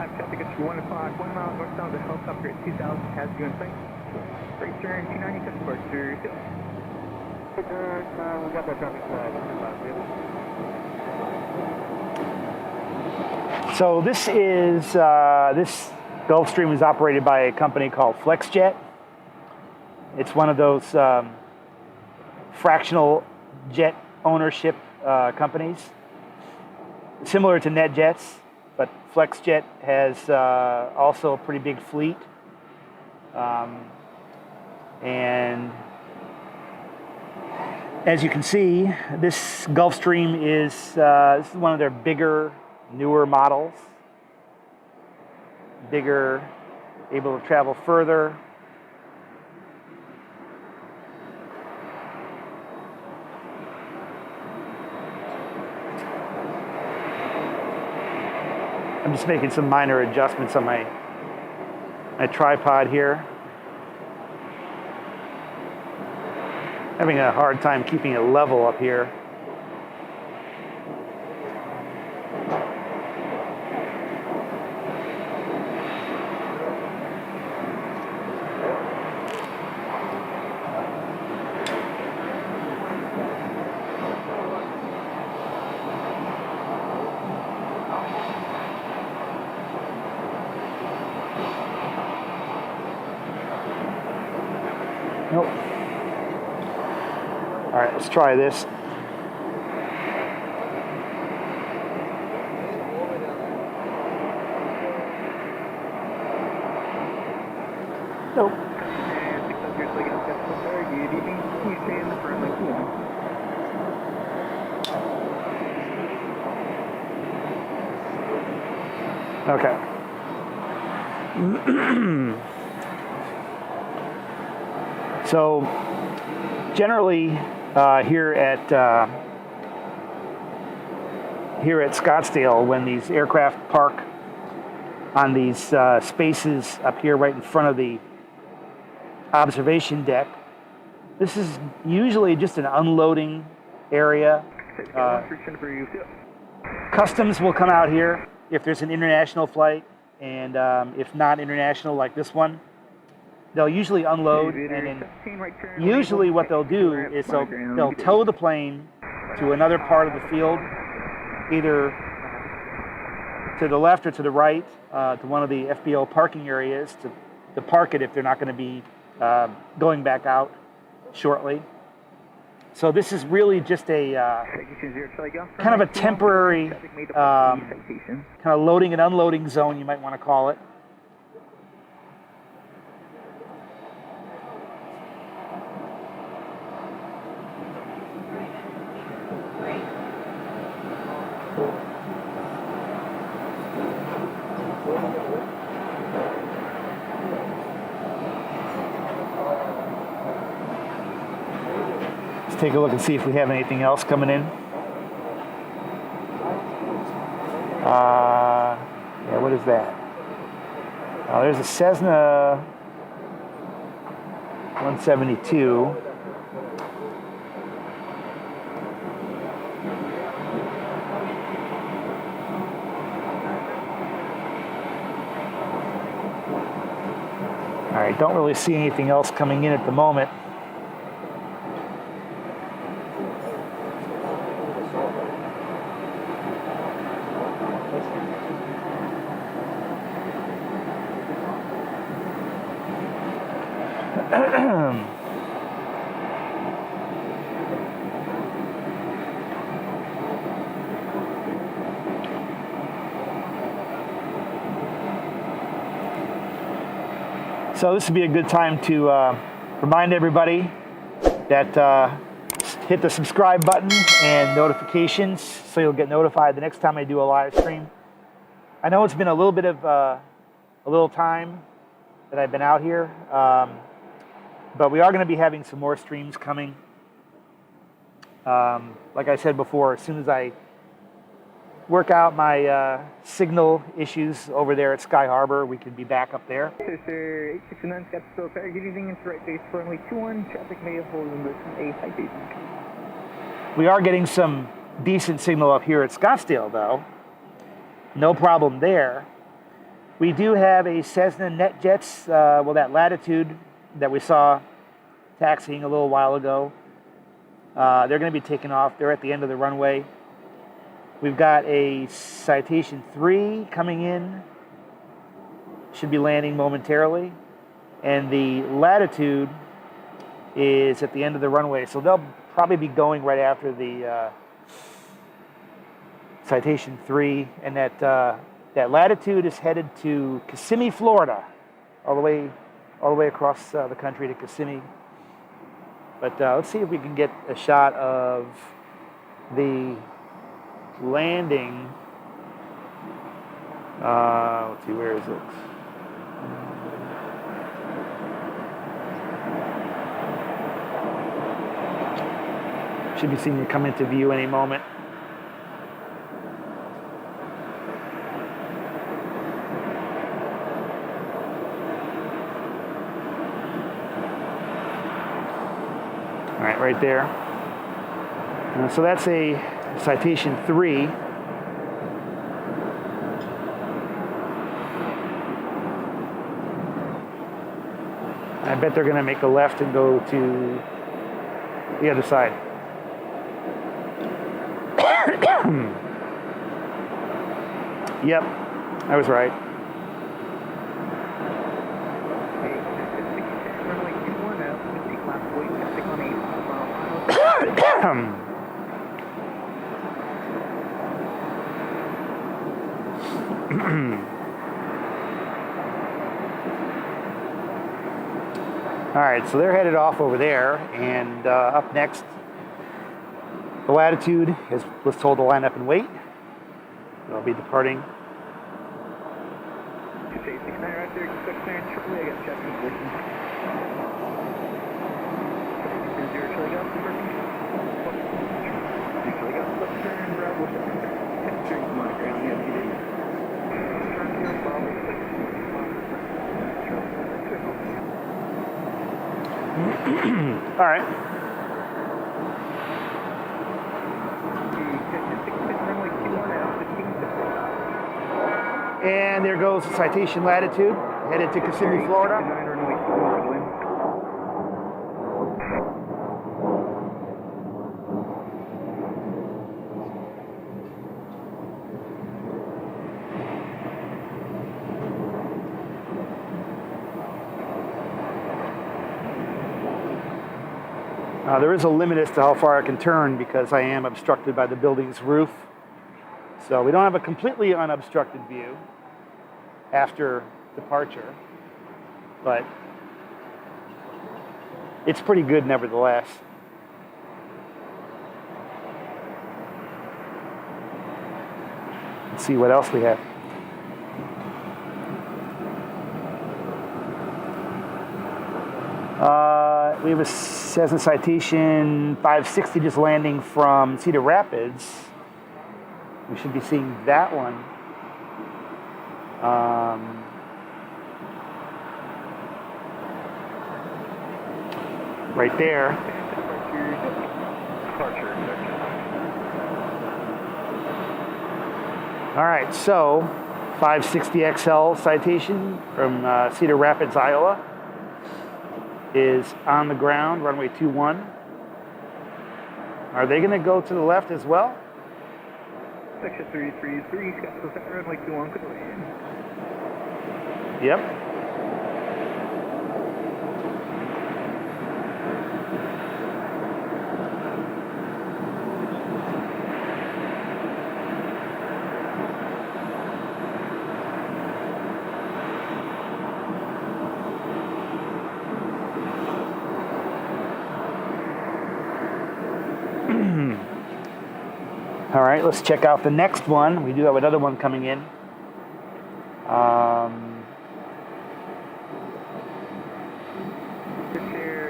traffic at 1 o'clock, 1 mile northbound, the helicopter at 2000 has you in sight. Right turn, 290, cut departure, go. We got that traffic So this is this Gulfstream is operated by a company called FlexJet. It's one of those fractional jet ownership companies, similar to NetJets, but FlexJet has also a pretty big fleet, and as you can see, this Gulfstream is this is one of their bigger, newer models. Bigger, able to travel further. I'm just making some minor adjustments on my tripod here. Having a hard time keeping it level up here. Nope. All right, let's try this. Nope. And 600, so again, cut departure, good evening, please stay in the front line 2. Okay. So generally here at Scottsdale, when these aircraft park on these spaces up here right in front of the observation deck, this is usually just an unloading area. Customs will come out here if there's an international flight, and if not international like this one, they'll usually unload, and then usually what they'll do is they'll tow the plane to another part of the field, either to the left or to the right, to one of the FBO parking areas to park it if they're not going to be going back out shortly. So this is really just a kind of a temporary kind of loading and unloading zone, you might want to call it. Let's take a look and see if we have anything else coming in. Yeah, what is that? There's a Cessna 172. All right, don't really see anything else coming in at the moment. So this would be a good time to remind everybody that hit the subscribe button and notifications so you'll get notified the next time I do a live stream. I know it's been a little bit of a little time that I've been out here, but we are going to be having some more streams coming. Like I said before, as soon as I work out my signal issues over there at Sky Harbor, we can be back up there. Sir, 869 Scottsdale Airport, good evening, it's right base runway 21, traffic may hold in listen A, high base. We are getting some decent signal up here at Scottsdale, though. No problem there. We do have a Cessna NetJets, well, that Latitude that we saw taxiing a little while ago. They're going to be taking off. They're at the end of the runway. We've got a Citation 3 coming in. Should be landing momentarily. And the Latitude is at the end of the runway. So they'll probably be going right after the Citation 3. And that Latitude is headed to Kissimmee, Florida. All the way across the country to Kissimmee. But let's see if we can get a shot of the landing. Let's see, where is it? Should be seeing it come into view any moment. All right, right there. So that's a Citation 3. I bet they're going to make a left and go to the other side. Yep, I was right. All right, so they're headed off over there, and up next, the Latitude was told to line up and wait. They'll be departing. Right there, quick clearance, shortly. I got checking position. 0 Charlie Golf, Charlie Golf, left turn, Bravo, 10 straight, come on, ground, yes, you did. Turn here, Bravo, 6, All right. And there goes the Citation Latitude, headed to Kissimmee, Florida. There is a limit as to how far I can turn because I am obstructed by the building's roof. So we don't have a completely unobstructed view after departure, but it's pretty good nevertheless. Let's see what else we have. We have a Cessna Citation 560 just landing from Cedar Rapids. We should be seeing that one. Right there. All right, so 560 XL Citation from Cedar Rapids, Iowa is on the ground, runway 21. Are they going to go to the left as well? Section 333, Scottsdale runway 21, good land. Yep. All right, let's check out the next one. We do have another one coming in. Air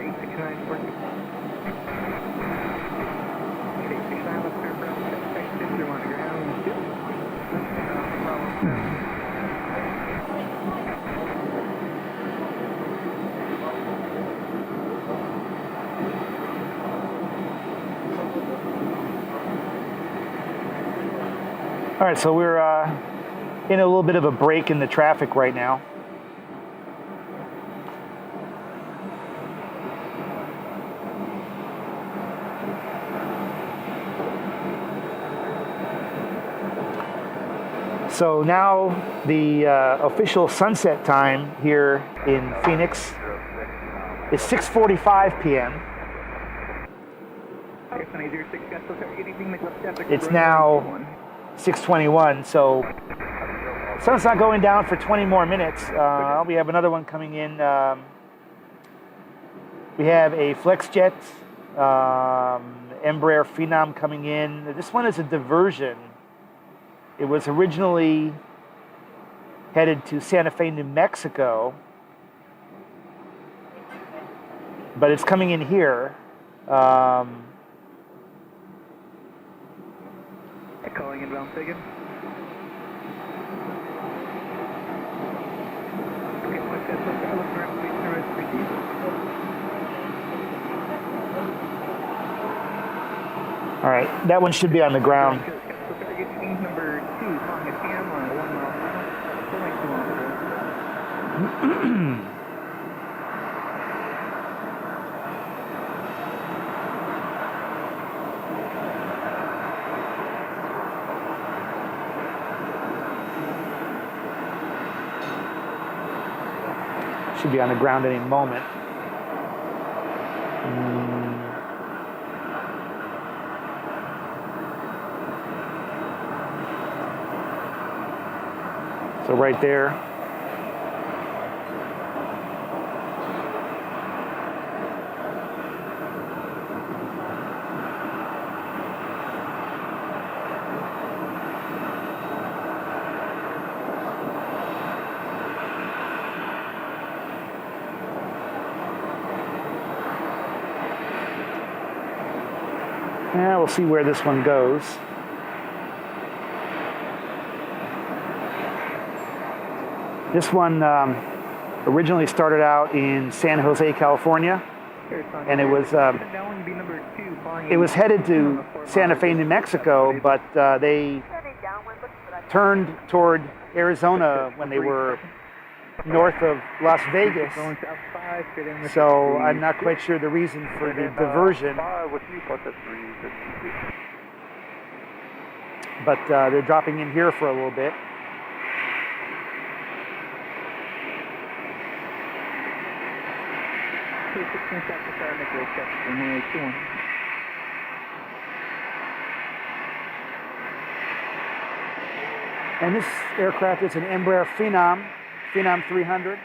869 working. 869 left turn for section 2 on the ground. All right, so we're in a little bit of a break in the traffic right now. So now the official sunset time here in Phoenix is 6:45 p.m. It's now 6:21, so sun's not going down for 20 more minutes. We have another one coming in. We have a FlexJet Embraer Phenom coming in. This one is a diversion. It was originally headed to Santa Fe, New Mexico, but it's coming in here. Calling inbound Sagan. Okay, let's get around, please. All right, that one should be on the ground. Number 2, calling a cam on 1 mile per hour, 4.2 miles. Should be on the ground any moment. So right there. Yeah, we'll see where this one goes. This one originally started out in San Jose, California, and it was headed to Santa Fe, New Mexico, but they turned toward Arizona when they were north of Las Vegas. So I'm not quite sure the reason for the diversion, but they're dropping in here for a little bit. And this aircraft is an Embraer Phenom 300.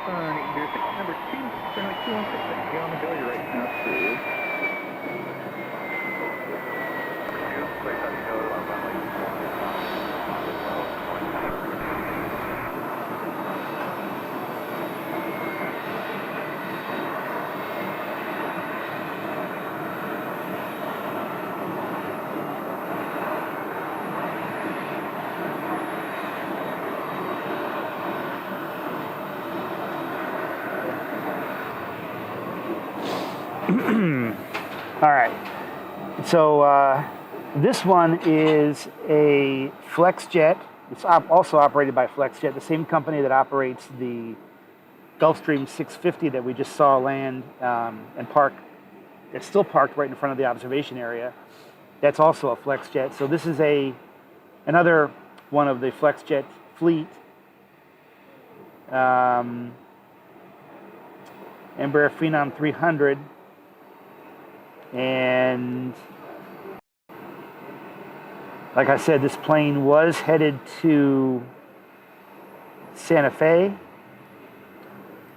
Number 2, runway 216, you're on the go, you're right now, please. All right, so this one is a FlexJet. It's also operated by FlexJet, the same company that operates the Gulfstream 650 that we just saw land and park. It's still parked right in front of the observation area. That's also a FlexJet. So this is another one of the FlexJet fleet. Embraer Phenom 300. And like I said, this plane was headed to Santa Fe,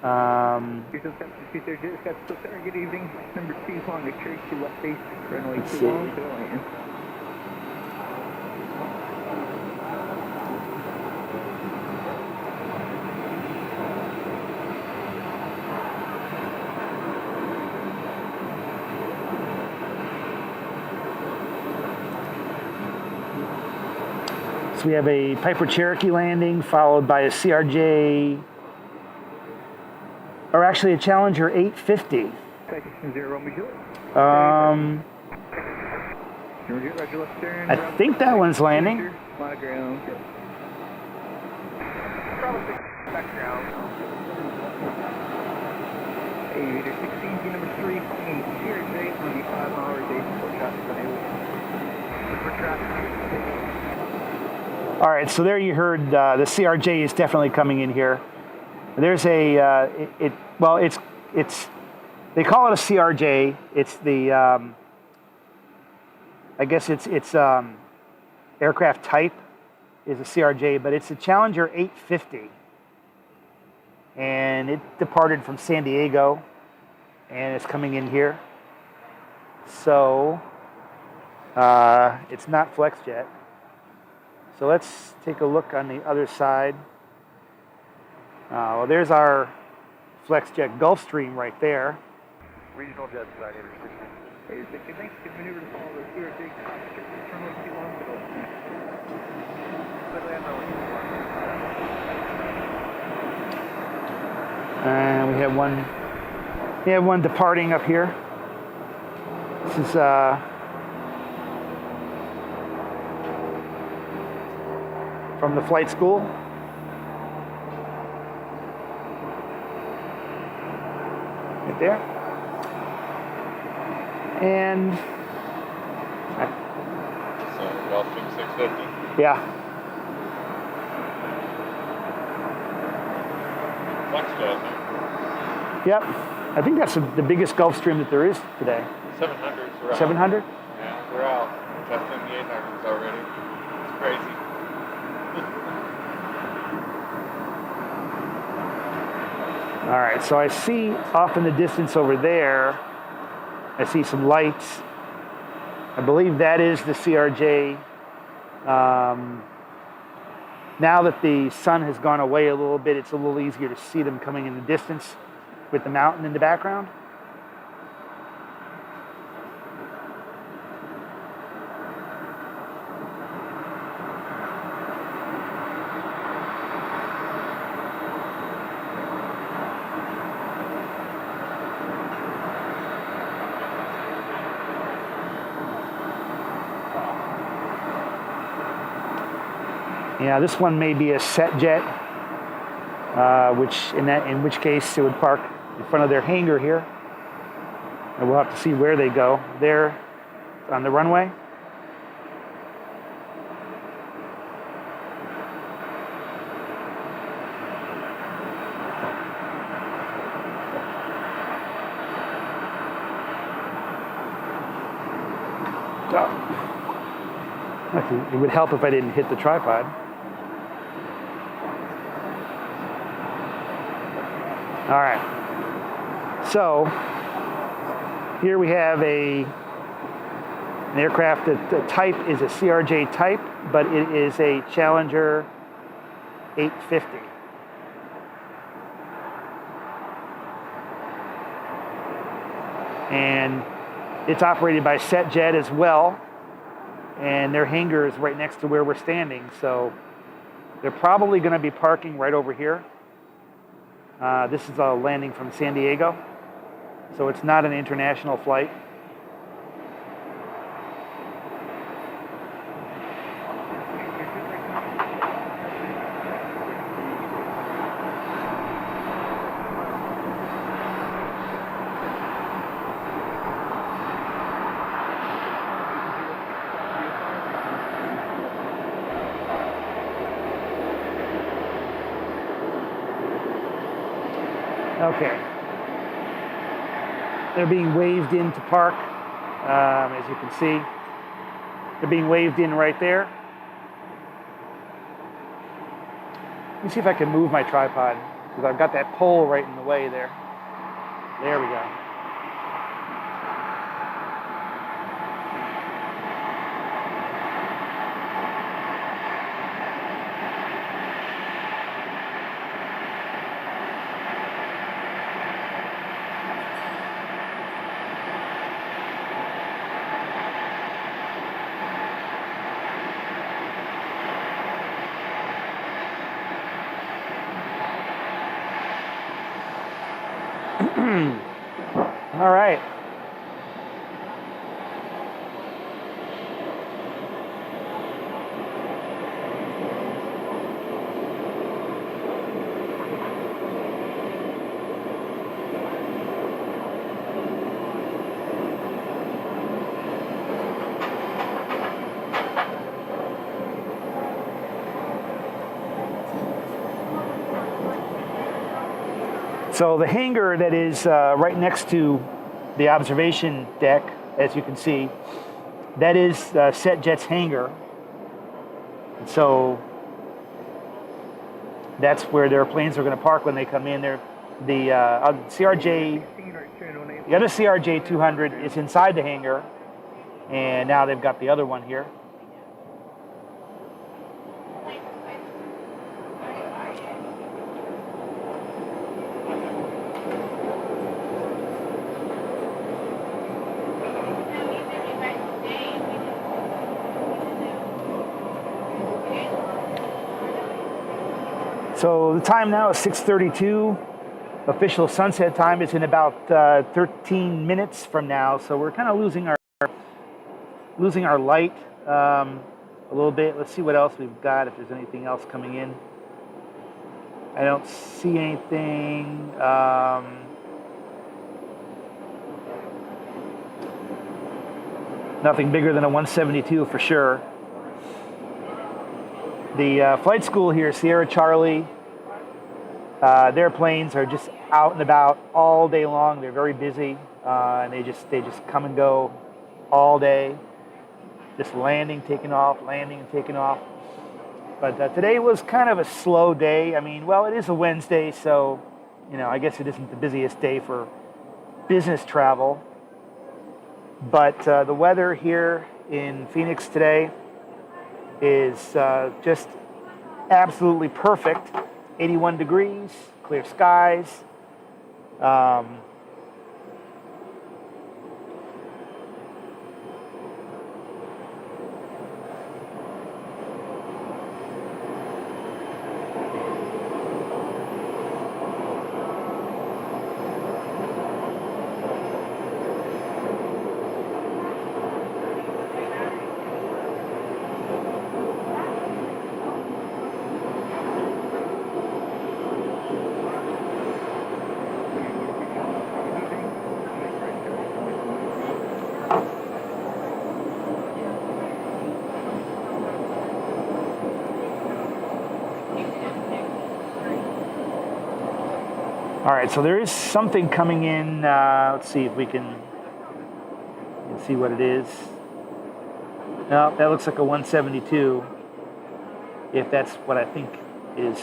Here's Scottsdale, good evening. Number 2, on the church to left base, runway Let's 2 see. long, to land. So we have a Piper Cherokee landing, followed by a CRJ, or actually a Challenger 850. Citation 0, Romeo Juliet. Roger, left stern. I think that one's landing. Monogram. Aviator 16, number 3, flying CRJ on the 5-mile day before traffic on All right, so there you heard the CRJ is definitely coming in here. There's a it's they call it a CRJ. It's the I guess it's aircraft type is a CRJ, but it's a Challenger 850, and it departed from San Diego, and it's coming in here. So it's not FlexJet. So let's take a look on the other side. Well, there's our FlexJet Gulfstream right there. Regional jet side, Hey, thanks. Good maneuver to follow the CRJ. Runway 2 long, to And we have one departing up here. This is from the flight school. Right there. And So Gulfstream 650. yeah, FlexJet, huh? yep. I think that's the biggest Gulfstream that there is today. 700s, we're out. 700? Yeah, we're out. Testing the 800s already. It's crazy. All right, so I see off in the distance over there, I see some lights. I believe that is the CRJ. Now that the sun has gone away a little bit, it's a little easier to see them coming in the distance with the mountain in the background. Yeah, this one may be a set jet, in which case it would park in front of their hangar here, and we'll have to see where they go. They're on the runway. It would help if I didn't hit the tripod. All right. So here we have an aircraft that the type is a CRJ type, but it is a Challenger 850. And it's operated by SetJet as well. And their hangar is right next to where we're standing. So they're probably going to be parking right over here. This is a landing from San Diego. So it's not an international flight. Okay. They're being waved in to park, as you can see. They're being waved in right there. Let me see if I can move my tripod. Because I've got that pole right in the way there. There we go. All right. So the hangar that is right next to the observation deck, as you can see, that is SetJet's hangar. So that's where their planes are going to park when they come in. The CRJ, the other CRJ 200 is inside the hangar, and now they've got the other one here. So the time now is 6:32. Official sunset time is in about 13 minutes from now. So we're kind of losing our light a little bit. Let's see what else we've got. If there's anything else coming in, I don't see anything. Nothing bigger than a 172 for sure. The flight school here, Sierra Charlie, their planes are just out and about all day long. They're very busy, and they just come and go all day, just landing, taking off, landing and taking off. But today was kind of a slow day. I mean, well, it is a Wednesday, so I guess it isn't the busiest day for business travel. But the weather here in Phoenix today is just absolutely perfect. 81 degrees, clear skies. All right, so there is something coming in. Let's see if we can see what it is. No, that looks like a 172, if that's what I think is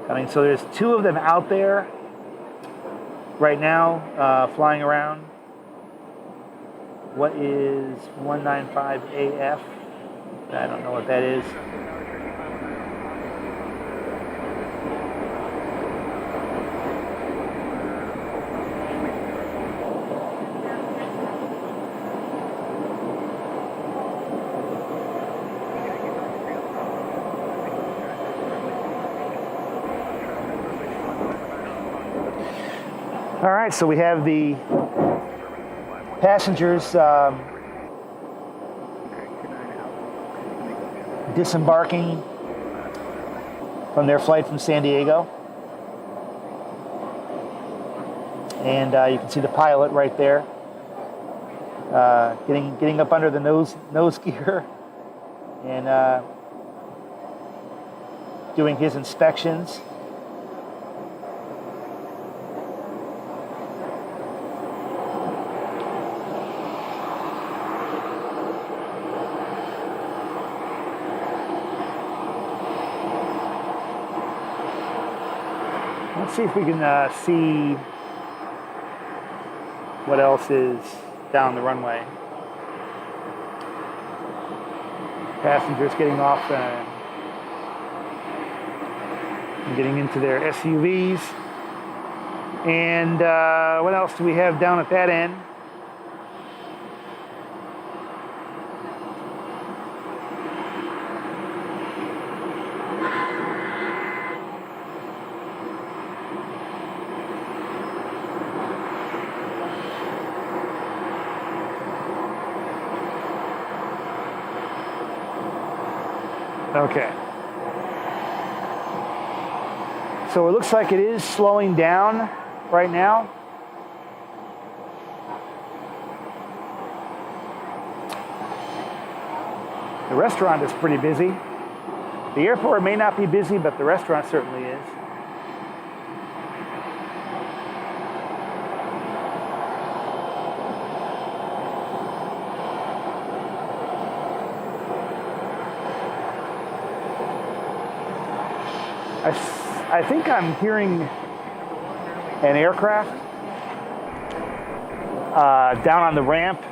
coming. So there's two of them out there right now flying around. What is 195AF? I don't know what that is. All right, so we have the passengers disembarking from their flight from San Diego. And you can see the pilot right there getting up under the nose gear and doing his inspections. see if we can see what else is down the runway. Passengers getting off and getting into their SUVs. And what else do we have down at that end? Okay. So it looks like it is slowing down right now. The restaurant is pretty busy. The airport may not be busy, but the restaurant certainly is. I think I'm hearing an aircraft down on the ramp.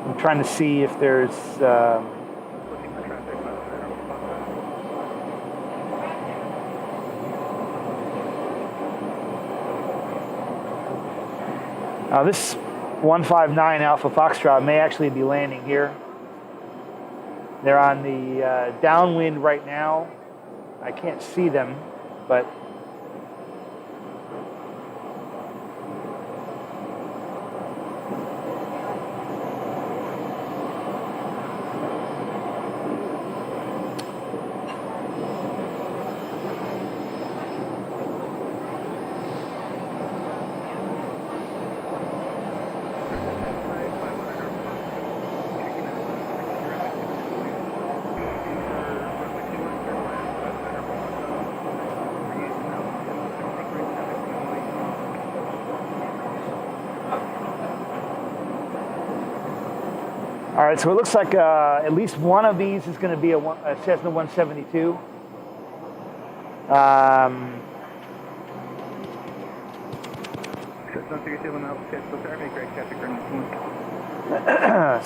I'm trying to see if there's this 159 Alpha Foxtrot may actually be landing here. They're on the downwind right now. I can't see them, but all right, so it looks like at least one of these is going to be a Cessna 172.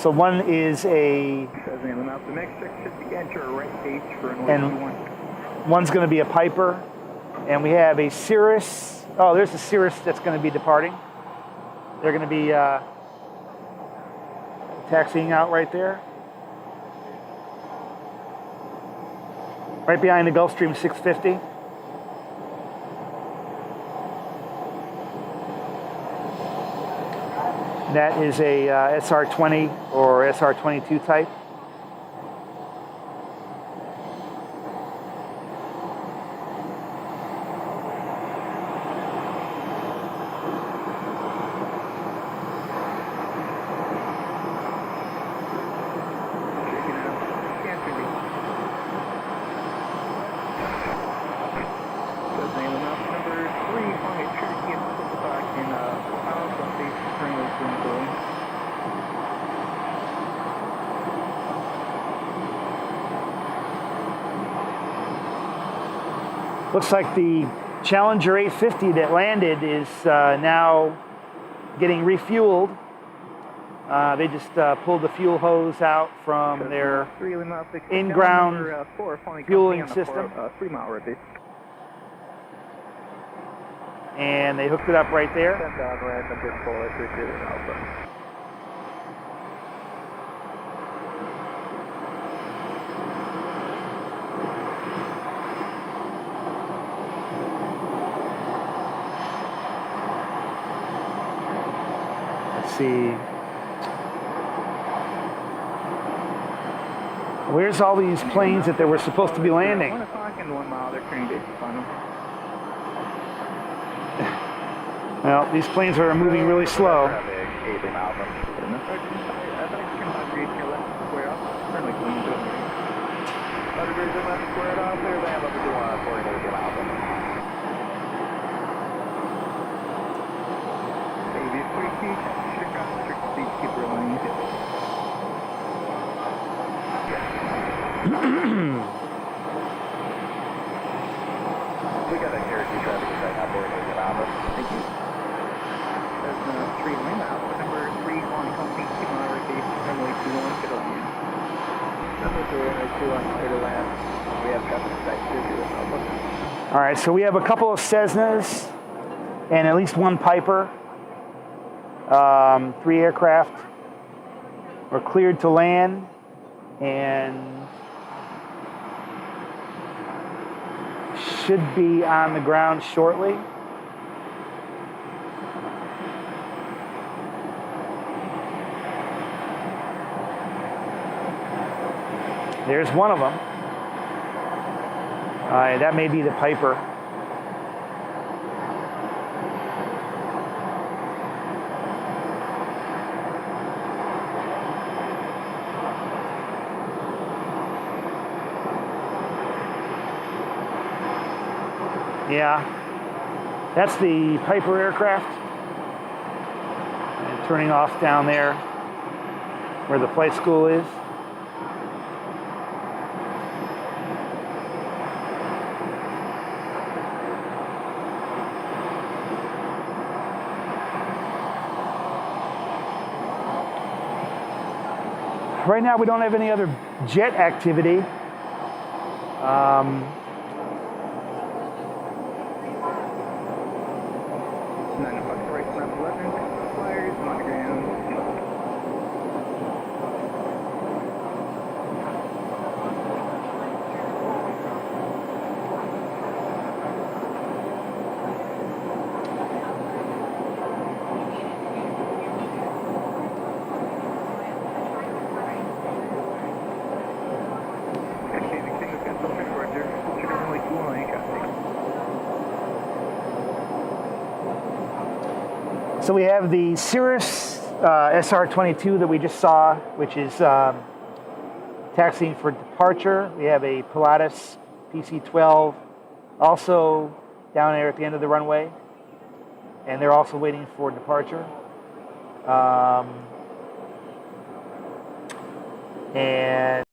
So one is a, and one's going to be a Piper, and we have a Cirrus. Oh, there's a Cirrus that's going to be departing. They're going to be taxiing out right there. Right behind the Gulfstream 650. That is a SR-20 or SR-22 type. Looks like the Challenger 850 that landed is now getting refueled. They just pulled the fuel hose out from their in-ground fueling system. And they hooked it up right there. See, where's all these planes that they were supposed to be landing? Well, these planes are moving really slow. We got a Cherokee traffic right now, board 8 Alpha. Thank you. Cessna 3 Lima, Alpha number 3 on company 2 on rotation, runway 21, good on you. Cessna 3 runway 2 on clear to land. We have traffic site 2 with Alpha. All right, so we have a couple of Cessnas and at least one Piper. 3 aircraft were cleared to land and should be on the ground shortly. There's one of them. That may be the Piper. Yeah, that's the Piper aircraft. And turning off down there where the flight school is. Right now we don't have any other jet activity. 9 o'clock right, snap 11, flyers, monogram. Okay, the signal's got some fish roger. Sugar runway 2 on any traffic. So we have the Cirrus SR-22 that we just saw, which is taxiing for departure. We have a Pilatus PC-12 also down there at the end of the runway, and they're also waiting for departure. And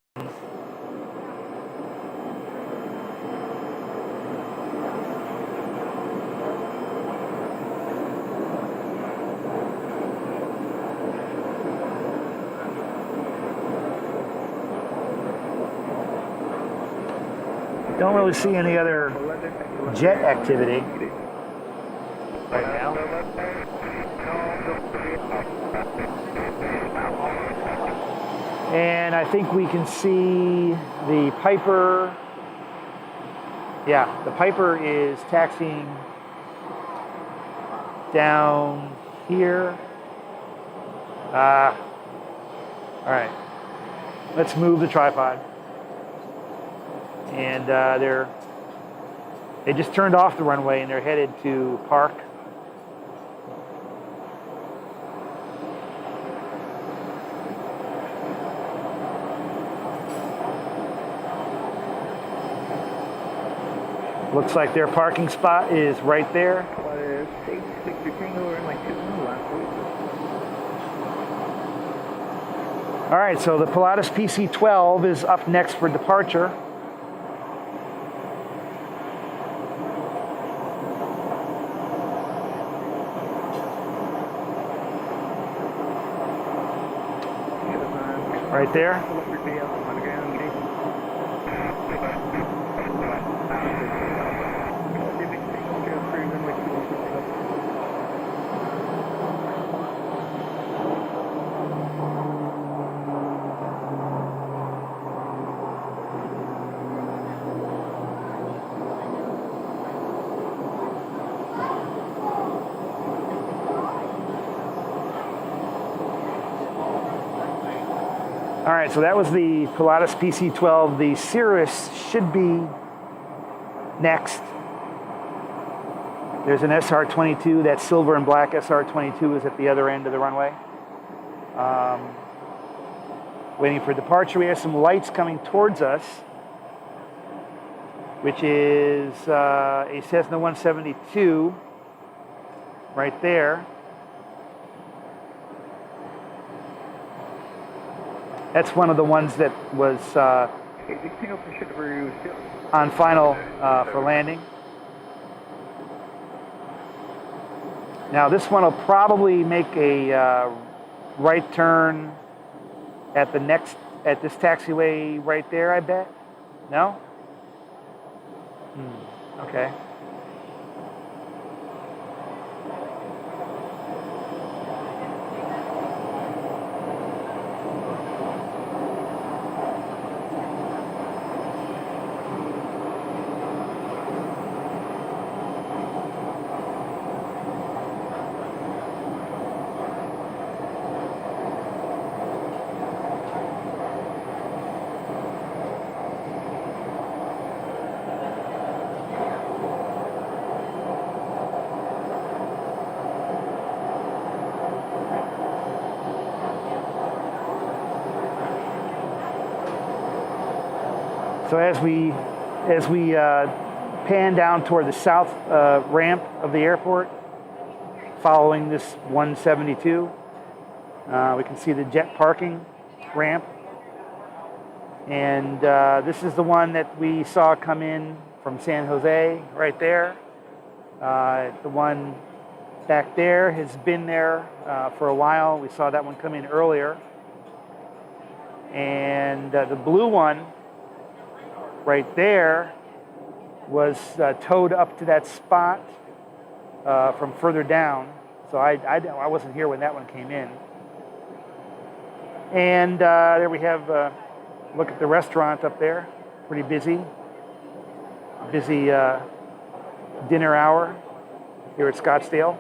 don't really see any other jet activity right now. And I think we can see the Piper. Yeah, the Piper is taxiing down here. All right, let's move the tripod. And they just turned off the runway and they're headed to park. Looks like their parking spot is right there. All right, so the Pilatus PC-12 is up next for departure. Right there. All right, so that was the Pilatus PC-12. The Cirrus should be next. There's an SR-22. That silver and black SR-22 is at the other end of the runway. Waiting for departure. We have some lights coming towards us, which is a Cessna 172 right there. That's one of the ones that was Okay, the signal should review still. on final for landing. Now this one will probably make a right turn at this taxiway right there, I bet. No? Okay. So as we pan down toward the south ramp of the airport, following this 172, we can see the jet parking ramp, and this is the one that we saw come in from San Jose right there. The one back there has been there for a while. We saw that one come in earlier, and the blue one right there was towed up to that spot from further down. So I wasn't here when that one came in. And there we have, look at the restaurant up there, pretty busy. Busy dinner hour here at Scottsdale.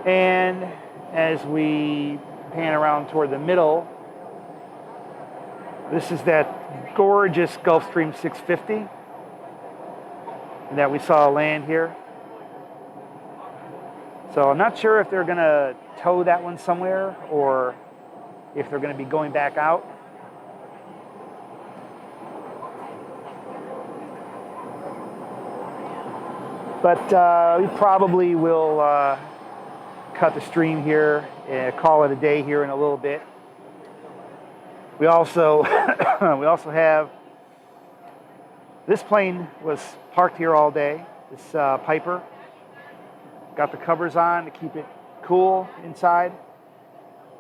And as we pan around toward the middle, this is that gorgeous Gulfstream 650 that we saw land here. So I'm not sure if they're going to tow that one somewhere or if they're going to be going back out. But we probably will cut the stream here and call it a day here in a little bit. We also have, this plane was parked here all day, this Piper. Got the covers on to keep it cool inside.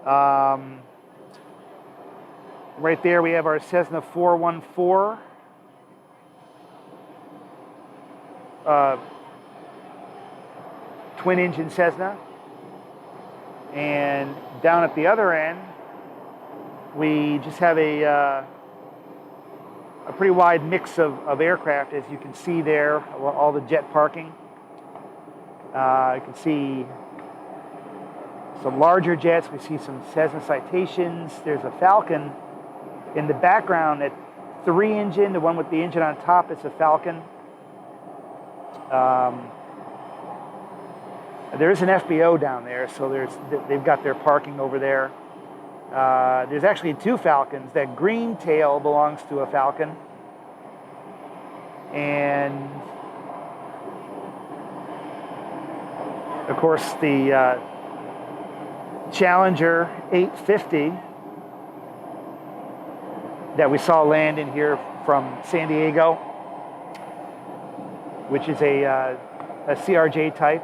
Right there we have our Cessna 414. Twin engine Cessna. And down at the other end, we just have a pretty wide mix of aircraft, as you can see there, all the jet parking. You can see some larger jets. We see some Cessna Citations. There's a Falcon in the background, that 3-engine, the one with the engine on top, is a Falcon. There is an FBO down there, so they've got their parking over there. There's actually 2 Falcons. That green tail belongs to a Falcon. And of course the Challenger 850 that we saw land in here from San Diego, which is a CRJ type.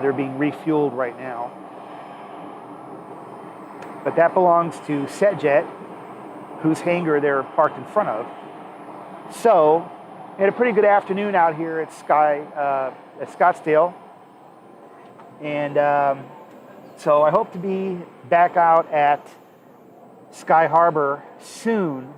They're being refueled right now. But that belongs to SetJet, whose hangar they're parked in front of. So, we had a pretty good afternoon out here at Scottsdale. And so I hope to be back out at Sky Harbor soon.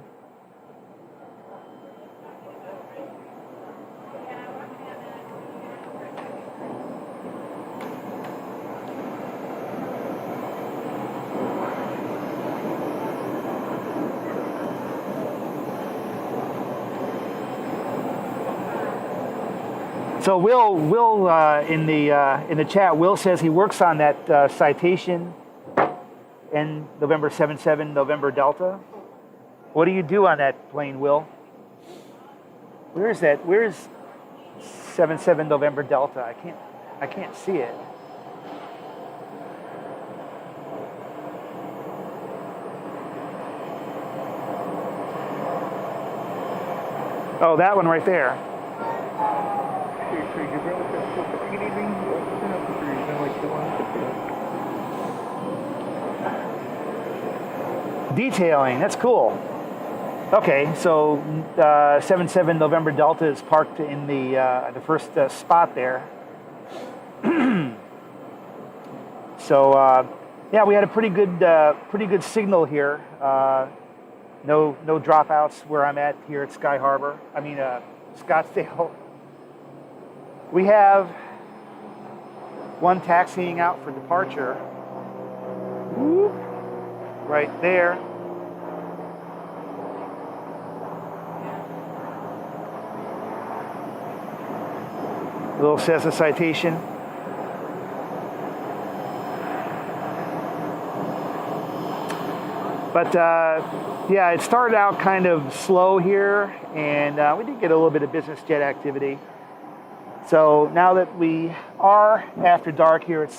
So Will in the chat, Will says he works on that Citation and November 77 November Delta. What do you do on that plane, Will? Where is that? Where is 77 November Delta? I can't see it. Oh, that one right there. So your brother says for anything, what's up for you? Like the one with Detailing, that's cool. Okay, so 77 November Delta is parked in the first spot there. So yeah, we had a pretty good signal here. No dropouts where I'm at here at Sky Harbor. I mean Scottsdale. We have one taxiing out for departure. Whoop, right there. A little Cessna citation. But yeah, it started out kind of slow here, and we did get a little bit of business jet activity. So now that we are after dark here at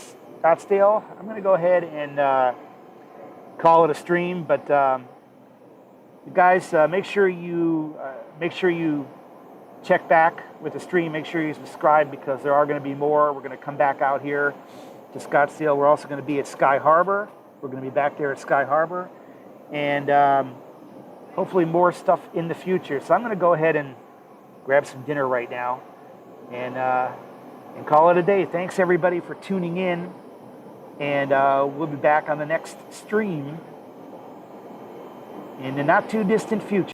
Scottsdale, I'm going to go ahead and call it a stream. But you guys, make sure you check back with the stream. Make sure you subscribe because there are going to be more. We're going to come back out here to Scottsdale. We're also going to be at Sky Harbor. We're going to be back there at Sky Harbor. And hopefully more stuff in the future. So I'm going to go ahead and grab some dinner right now and call it a day. Thanks everybody for tuning in, and we'll be back on the next stream in the not too distant future.